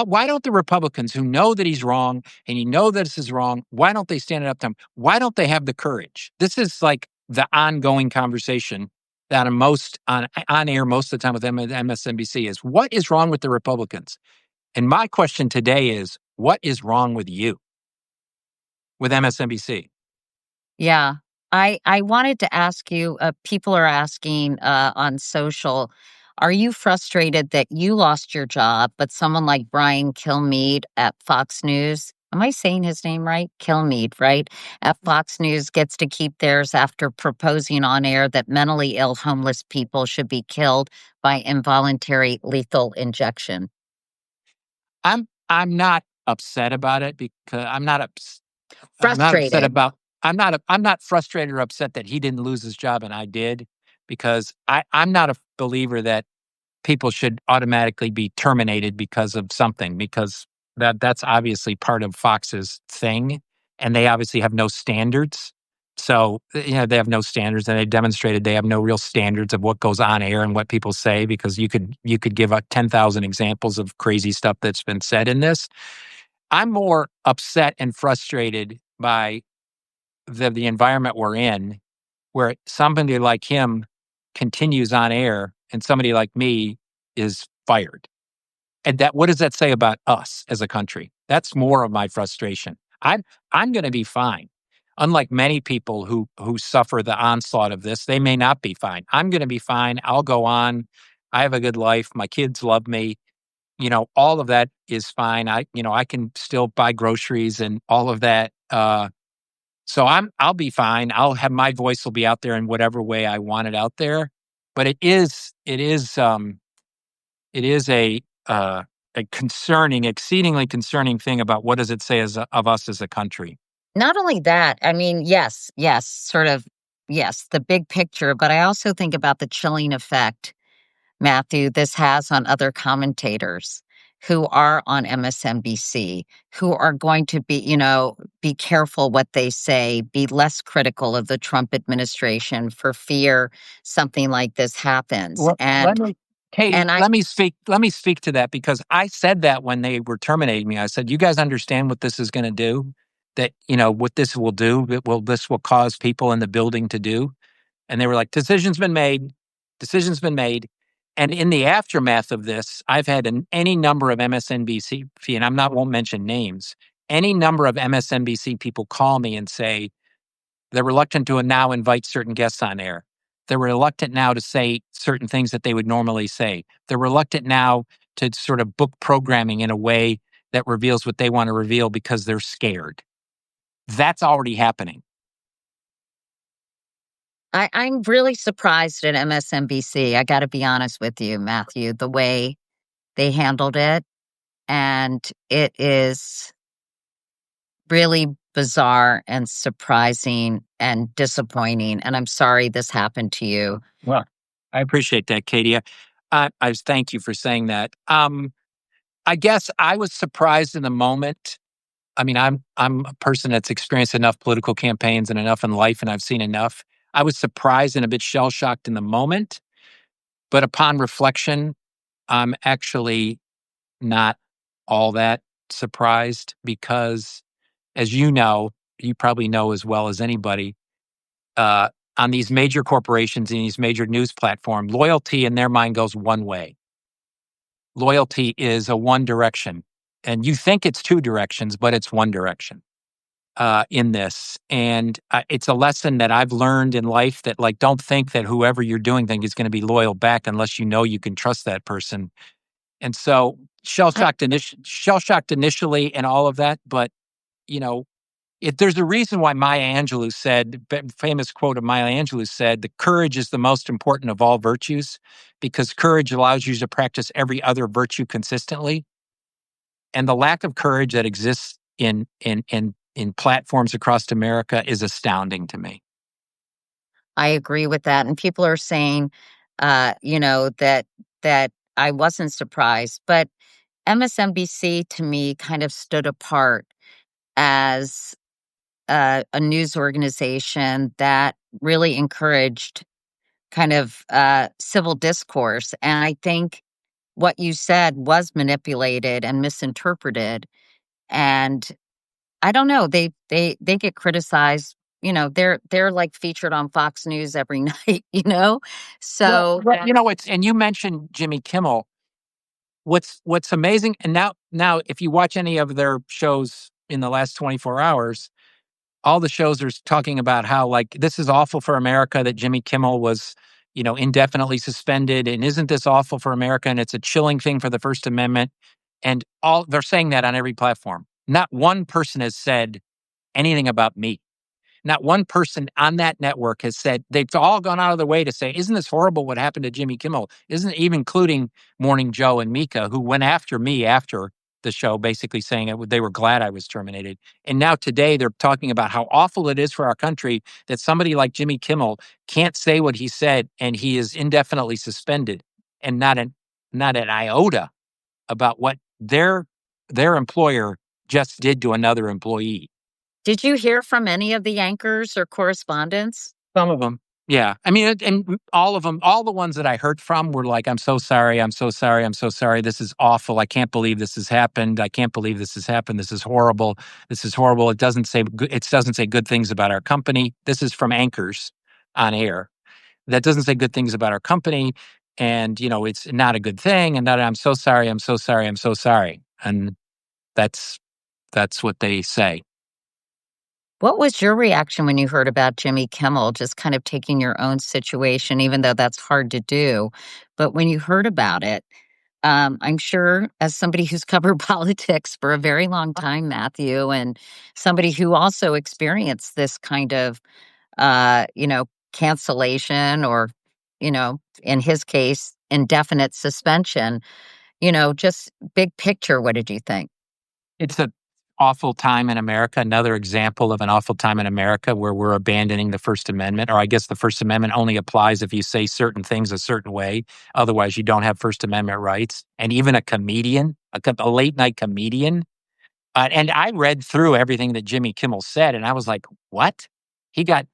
Why don't the Republicans, who know that he's wrong and that this is wrong, why don't they stand up to him? Why don't they have the courage? This is like the ongoing conversation that on air most of the time with MSNBC is, what is wrong with the Republicans? And my question today is, what is wrong with you, with MSNBC? Yeah. I wanted to ask you, people are asking on social, are you frustrated that you lost your job, but someone like Brian Kilmeade at Fox News, am I saying his name right? Kilmeade, right? At Fox News gets to keep theirs after proposing on air that mentally ill homeless people should be killed by involuntary lethal injection. I'm not upset about it, because I'm not upset Frustrated. about I'm not frustrated or upset that he didn't lose his job and I did, because I'm not a believer that people should automatically be terminated because of something, because that's obviously part of Fox's thing, and they obviously have no standards. So, they have no standards, and they demonstrated they have no real standards of what goes on air and what people say, because you could give 10,000 examples of crazy stuff that's been said in this. I'm more upset and frustrated by the environment we're in, where somebody like him continues on air and somebody like me is fired. And what does that say about us as a country? That's more of my frustration. I'm going to be fine. Unlike many people who suffer the onslaught of this, they may not be fine. I'm going to be fine. I'll go on. I have a good life. My kids love me. All of that is fine. I can still buy groceries and all of that. So I'll be fine. My voice will be out there in whatever way I want it out there. But it is a concerning, exceedingly concerning thing about what does it say of us as a country. Not only that, I mean, yes, sort of, yes, the big picture, but I also think about the chilling effect, Matthew, this has on other commentators who are on MSNBC, who are going to be careful what they say, be less critical of the Trump administration for fear something like this happens. Well, Katie, And I let me speak to that, because I said that when they were terminating me. I said, you guys understand what this is going to do? That, what this will do, this will cause people in the building to do. And they were like, decision's been made. And in the aftermath of this, I've had any number of MSNBC, and won't mention names, any number of MSNBC people call me and say they're reluctant to now invite certain guests on air. They're reluctant now to say certain things that they would normally say. They're reluctant now to sort of book programming in a way that reveals what they want to reveal because they're scared. That's already happening. I'm really surprised at MSNBC. I got to be honest with you, Matthew, the way they handled it. And it is really bizarre and surprising and disappointing. And I'm sorry this happened to you. Well, I appreciate that, Katie. I thank you for saying that. I guess I was surprised in the moment. I mean, I'm a person that's experienced enough political campaigns and enough in life, and I've seen enough. I was surprised and a bit shell shocked in the moment, but upon reflection, I'm actually not all that surprised because, as you know, you probably know as well as anybody, on these major corporations and these major news platforms, loyalty in their mind goes one way. Loyalty is a one direction. And you think it's two directions, but it's one direction in this. And it's a lesson that I've learned in life that, like, don't think that whoever you're doing things is going to be loyal back unless you know you can trust that person. And so shell-shocked initially and all of that. But, you know, there's a reason why Maya Angelou said, famous quote of Maya Angelou said, the courage is the most important of all virtues because courage allows you to practice every other virtue consistently. And the lack of courage that exists in platforms across America is astounding to me. I agree with that. And people are saying, that I wasn't surprised, but MSNBC to me kind of stood apart as a news organization that really encouraged kind of civil discourse. And I think what you said was manipulated and misinterpreted. And I don't know, they get criticized. They're like featured on Fox News every night, you know? So Well, and you mentioned Jimmy Kimmel. What's amazing, and now if you watch any of their shows in the last 24 hours, all the shows are talking about how, like, this is awful for America that Jimmy Kimmel was, indefinitely suspended, and isn't this awful for America? And it's a chilling thing for the First Amendment. And they're saying that on every platform. Not one person has said anything about me. Not one person on that network has said, they've all gone out of their way to say, isn't this horrible what happened to Jimmy Kimmel? Isn't even including Morning Joe and Mika, who went after me after the show, basically saying they were glad I was terminated. And now today they're talking about how awful it is for our country that somebody like Jimmy Kimmel can't say what he said and he is indefinitely suspended, and not an iota about what their employer just did to another employee. did you hear from any of the anchors or correspondents? Some of them. Yeah. I mean, and all of them, all the ones that I heard from were like, I'm so sorry. I'm so sorry. I'm so sorry. This is awful. I can't believe this has happened. I can't believe this has happened. This is horrible. This is horrible. It doesn't say good things about our company. This is from anchors on air. That doesn't say good things about our company. And, it's not a good thing. And that I'm so sorry. I'm so sorry. I'm so sorry. And that's what they say. What was your reaction when you heard about Jimmy Kimmel just kind of taking your own situation, even though that's hard to do? But when you heard about it, I'm sure as somebody who's covered politics for a very long time, Matthew, and somebody who also experienced this kind of, cancellation or, in his case, indefinite suspension, just big picture, what did you think? It's an awful time in America, another example of an awful time in America where we're abandoning the First Amendment, or I guess the First Amendment only applies if you say certain things a certain way. Otherwise, you don't have First Amendment rights. And even a comedian, a late night comedian. And I read through everything that Jimmy Kimmel said, and I was like, what? He got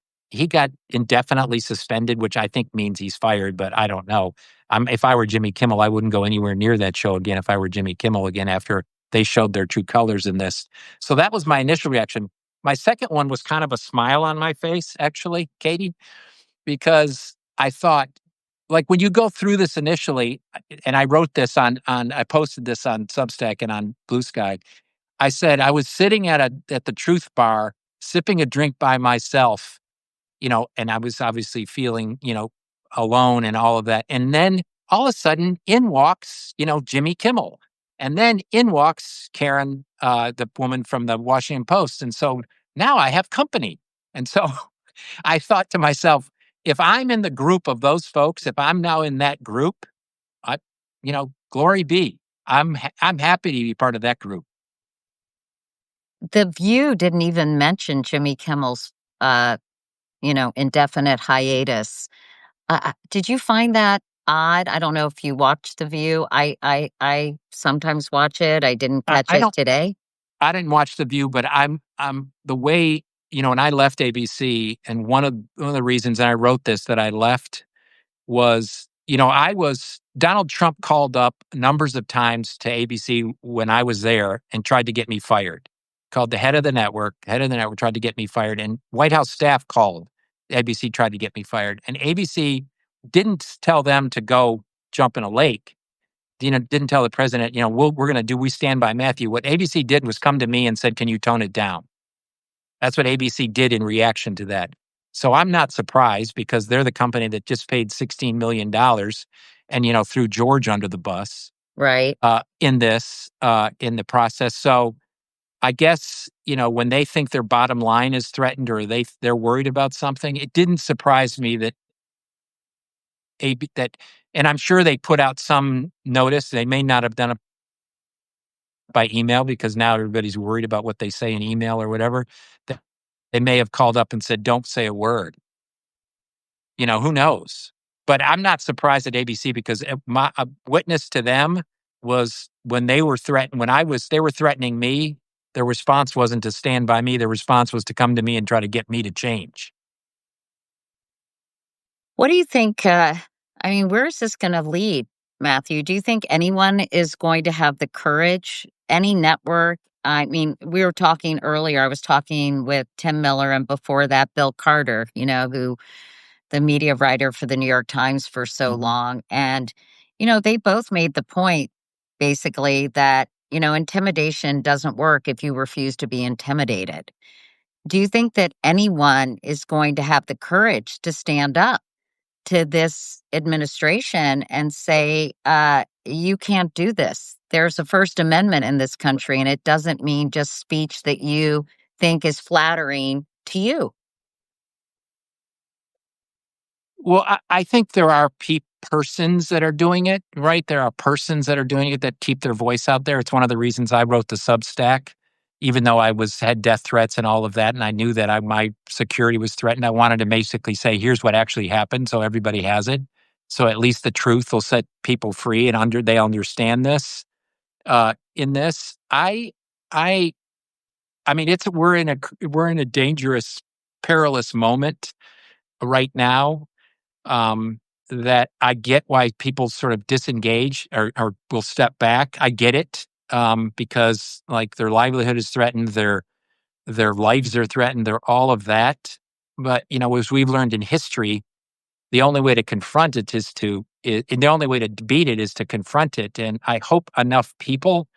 indefinitely suspended, which I think means he's fired, but I don't know. If I were Jimmy Kimmel, I wouldn't go anywhere near that show again if I were Jimmy Kimmel again after they showed their true colors in this. So that was my initial reaction. My second one was kind of a smile on my face, actually, Katie, because I thought, like when you go through this initially, and I wrote this I posted this on Substack and on Blue Sky. I said I was sitting at the Truth Bar, sipping a drink by myself, and I was obviously feeling, alone and all of that. And then all of a sudden in walks, Jimmy Kimmel. And then in walks Karen, the woman from the Washington Post. And so now I have company. And so I thought to myself, if I'm in the group of those folks, if I'm now in that group, I, glory be. I'm happy to be part of that group. The View didn't even mention Jimmy Kimmel's, indefinite hiatus. Did you find that odd? I don't know if you watch The View. I sometimes watch it. I didn't catch I it don't. today. I didn't watch The View, but I'm the way, when I left ABC, and one of the reasons I wrote this that I left was, Donald Trump called up numbers of times to ABC when I was there and tried to get me fired. Called the head of the network. Head of the network tried to get me fired, and White House staff called. ABC tried to get me fired, and ABC didn't tell them to go jump in a lake. Didn't tell the president, we stand by Matthew. What ABC did was come to me and said, can you tone it down? That's what ABC did in reaction to that. So I'm not surprised, because they're the company that just paid $16 million and, threw George under the bus Right. in the process. So I guess, when they think their bottom line is threatened, or they're worried about something, it didn't surprise me that and I'm sure they put out some notice. They may not have done it by email, because now everybody's worried about what they say in email or whatever. They may have called up and said, don't say a word. Who knows? But I'm not surprised at ABC, because a witness to them was when they were threatened, they were threatening me. Their response wasn't to stand by me. Their response was to come to me and try to get me to change. What do you think? Where is this going to lead, Matthew? Do you think anyone is going to have the courage? Any network? We were talking earlier. I was talking with Tim Miller, and before that, Bill Carter, who the media writer for the New York Times for so long. And, they both made the point, basically, that, intimidation doesn't work if you refuse to be intimidated. Do you think that anyone is going to have the courage to stand up to this administration and say, you can't do this? There's a First Amendment in this country, and it doesn't mean just speech that you think is flattering to you. Well, I think there are persons that are doing it, right? There are persons that are doing it that keep their voice out there. It's one of the reasons I wrote the Substack, even though I had death threats and all of that, and I knew that my security was threatened. I wanted to basically say, here's what actually happened, so everybody has it. So at least the truth will set people free, and they understand this. In this, we're in a dangerous, perilous moment right now. That I get why people sort of disengage or will step back. I get it, because like their livelihood is threatened, their lives are threatened, they're all of that. But as we've learned in history, the only way to confront it and the only way to beat it is to confront it. And I hope enough people,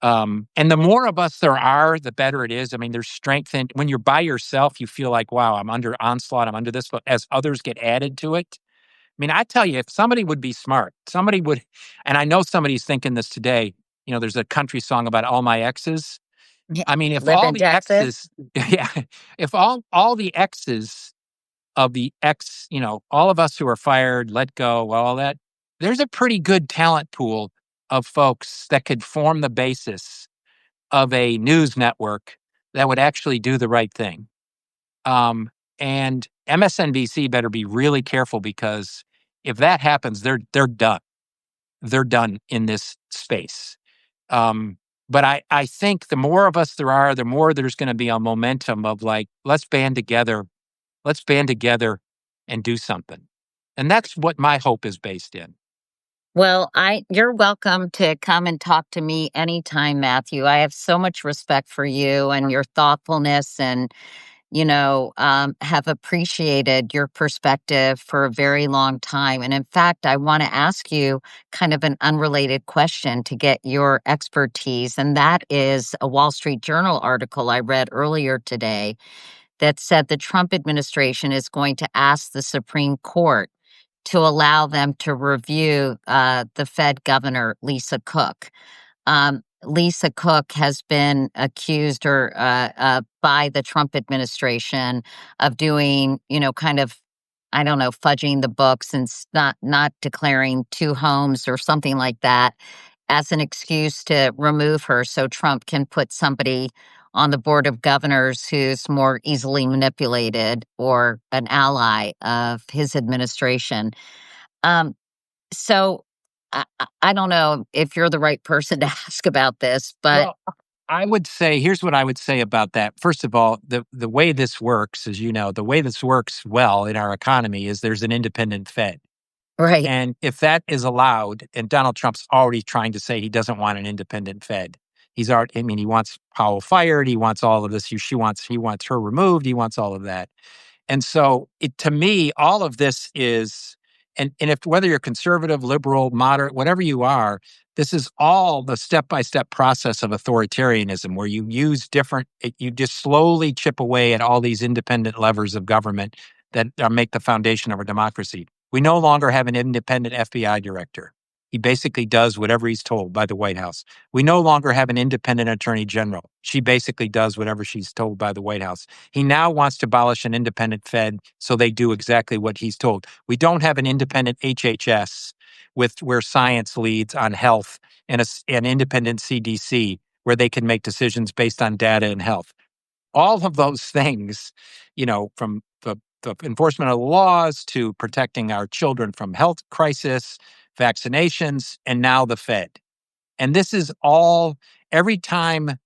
and the more of us there are, the better it is. There's strength in when you're by yourself. You feel like, wow, I'm under onslaught. I'm under this. But as others get added to it. I tell you, if somebody would be smart, somebody would, and I know somebody's thinking this today, there's a country song about all my exes. Yeah, If live all in the Texas. exes, yeah, if all the exes of the all of us who are fired, let go, all that, there's a pretty good talent pool of folks that could form the basis of a news network that would actually do the right thing. And MSNBC better be really careful, because if that happens, they're done. They're done in this space. But I think the more of us there are, the more there's going to be a momentum of like, let's band together and do something. And that's what my hope is based in. Well, you're welcome to come and talk to me anytime, Matthew. I have so much respect for you and your thoughtfulness, and have appreciated your perspective for a very long time. And in fact, I want to ask you kind of an unrelated question to get your expertise. And that is a Wall Street Journal article I read earlier today that said the Trump administration is going to ask the Supreme Court to allow them to review the Fed governor, Lisa Cook. Lisa Cook has been accused by the Trump administration of doing, kind of, I don't know, fudging the books and not declaring two homes or something like that as an excuse to remove her so Trump can put somebody on the board of governors who's more easily manipulated or an ally of his administration. Um, so I don't know if you're the right person to ask about this, but Well, I would say, here's what I would say about that. First of all, the way this works, as you know, the way this works well in our economy is there's an independent Fed. right. And if that is allowed, and Donald Trump's already trying to say he doesn't want an independent Fed. He's already, I mean, he wants Powell fired. He wants all of this. He wants her removed. He wants all of that. And so to me, all of this is, and if whether you're conservative, liberal, moderate, whatever you are, this is all the step-by-step process of authoritarianism where you you just slowly chip away at all these independent levers of government that make the foundation of our democracy. We no longer have an independent FBI director. He basically does whatever he's told by the White House. We no longer have an independent attorney general. She basically does whatever she's told by the White House. He now wants to abolish an independent Fed so they do exactly what he's told. We don't have an independent HHS where science leads on health and an independent CDC where they can make decisions based on data and health. All of those things, from the enforcement of the laws to protecting our children from health crisis, vaccinations, and now the Fed. And this is all, every time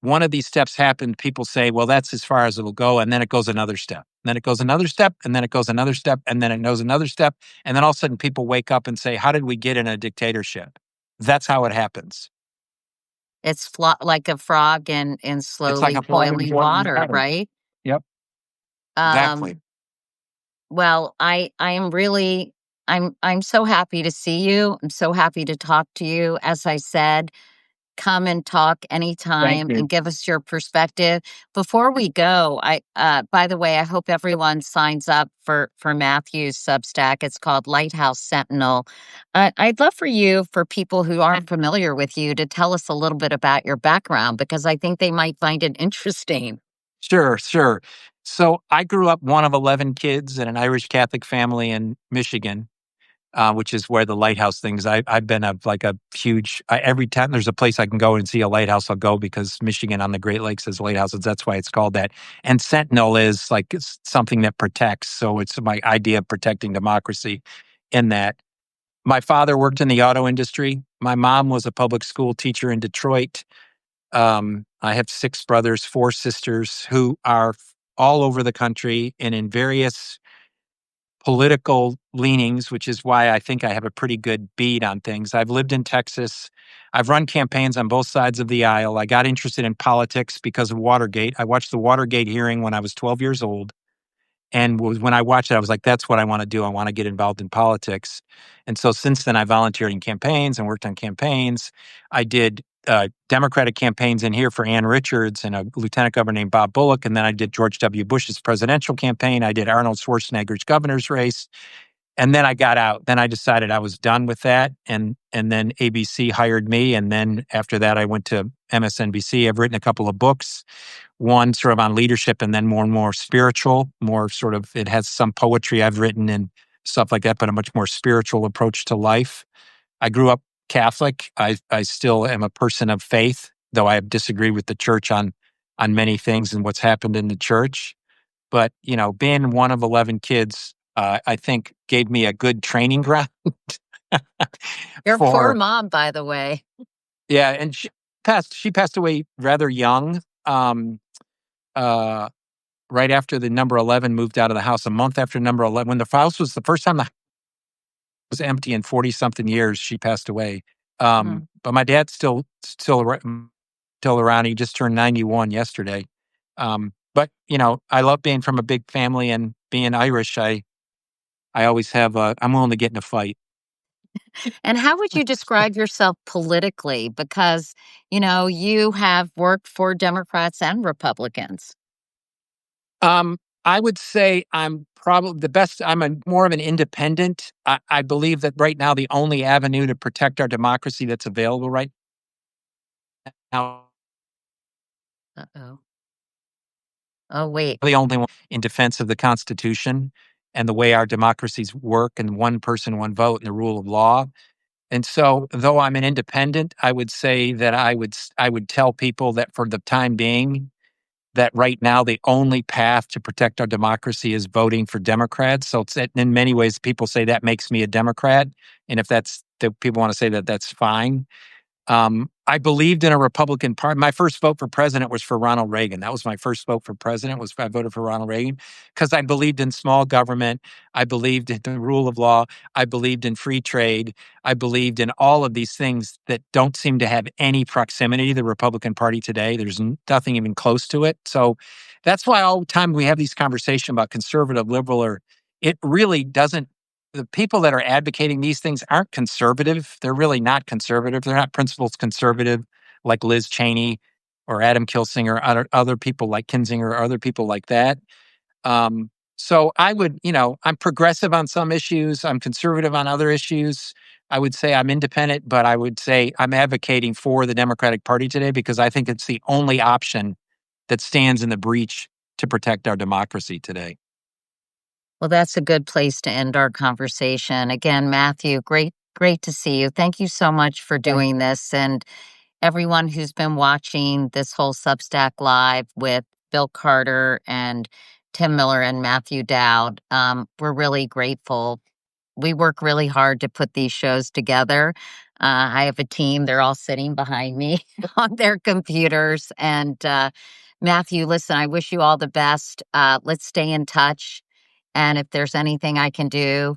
one of these steps happen, people say, well, that's as far as it'll go. And then it goes another step. And then it goes another step. And then it goes another step. And then it goes another step. And then all of a sudden people wake up and say, how did we get in a dictatorship? That's how it happens. It's like a frog in It's like slowly a frog in boiling boiling water, water. right? Yep, Um, exactly. well, I am really I'm so happy to see you. I'm so happy to talk to you. As I said, come and talk Thank anytime you. and give us your perspective. Before we go, by the way, I hope everyone signs up for Matthew's Substack. It's called Lighthouse Sentinel. I'd love for people who aren't familiar with you to tell us a little bit about your background because I think they might find it interesting. Sure, sure. So I grew up one of 11 kids in an Irish Catholic family in Michigan, which is where the lighthouse things. I've been a huge. Every time there's a place I can go and see a lighthouse, I'll go because Michigan on the Great Lakes has lighthouses. That's why it's called that. And Sentinel is it's something that protects. So it's my idea of protecting democracy. In that, my father worked in the auto industry. My mom was a public school teacher in Detroit. I have 6 brothers, 4 sisters who are all over the country and in various political leanings, which is why I think I have a pretty good bead on things. I've lived in Texas. I've run campaigns on both sides of the aisle. I got interested in politics because of Watergate. I watched the Watergate hearing when I was 12 years old. And when I watched it, I was like, that's what I want to do. I want to get involved in politics. And so since then, I volunteered in campaigns and worked on campaigns. I did Democratic campaigns in here for Ann Richards and a lieutenant governor named Bob Bullock. And then I did George W. Bush's presidential campaign. I did Arnold Schwarzenegger's governor's race. And then I got out. Then I decided I was done with that. And then ABC hired me. And then after that, I went to MSNBC. I've written a couple of books. One sort of on leadership and then more and more spiritual, more sort of, it has some poetry I've written and stuff like that, but a much more spiritual approach to life. I grew up Catholic. I still am a person of faith, though I have disagreed with the church on many things and what's happened in the church. But, being one of 11 kids, I think gave me a good training ground. Your poor for, mom, by the way. yeah. And she passed away rather young. Uh, right after the number 11 moved out of the house, a month after number 11, when the house was the first time the house was empty in 40 something years, she passed away. But my dad's still around. He just turned 91 yesterday. But, I love being from a big family and being Irish. I always have, I'm willing to get in a fight. And how would you describe yourself politically? Because, you have worked for Democrats and Republicans. I would say I'm probably the best. More of an independent. I believe that right now the only avenue to protect our democracy that's available right now, Uh-oh. Oh, wait. the only one in defense of the Constitution and the way our democracies work, and one person, one vote, and the rule of law. And so, though I'm an independent, I would say that I would tell people that for the time being, that right now the only path to protect our democracy is voting for Democrats. So in many ways, people say that makes me a Democrat, and if people want to say that, that's fine. I believed in a Republican Party. My first vote for president was for Ronald Reagan. That was my first vote for president. I voted for Ronald Reagan because I believed in small government. I believed in the rule of law. I believed in free trade. I believed in all of these things that don't seem to have any proximity to the Republican Party today. There's nothing even close to it. So that's why all the time we have these conversations about conservative, liberal, or it really doesn't. The people that are advocating these things aren't conservative. They're really not conservative. They're not principled conservative like Liz Cheney or Adam Kilsinger, other people like Kinzinger, or other people like that. So I would, I'm progressive on some issues. I'm conservative on other issues. I would say I'm independent, but I would say I'm advocating for the Democratic Party today because I think it's the only option that stands in the breach to protect our democracy today. Well, that's a good place to end our conversation. Again, Matthew, great to see you. Thank you so much for doing this. And everyone who's been watching this whole Substack Live with Bill Carter and Tim Miller and Matthew Dowd, we're really grateful. We work really hard to put these shows together. I have a team, they're all sitting behind me on their computers. And Matthew, listen, I wish you all the best. Let's stay in touch. And if there's anything I can do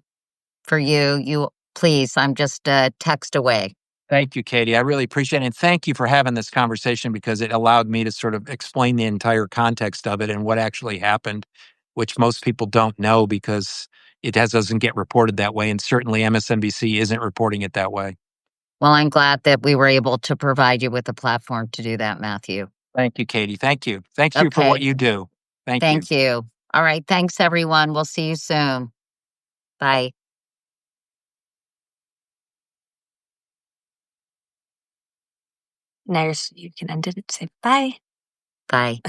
for you please, I'm just a text away. Thank you, Katie. I really appreciate it. And thank you for having this conversation because it allowed me to sort of explain the entire context of it and what actually happened, which most people don't know because doesn't get reported that way. And certainly MSNBC isn't reporting it that way. Well, I'm glad that we were able to provide you with a platform to do that, Matthew. Thank you, Katie. Thank you. Thank you for Okay. what you do. Thank you. Thank you. All right. Thanks, everyone. We'll see you soon. Bye. Now you can end it and say bye. Bye.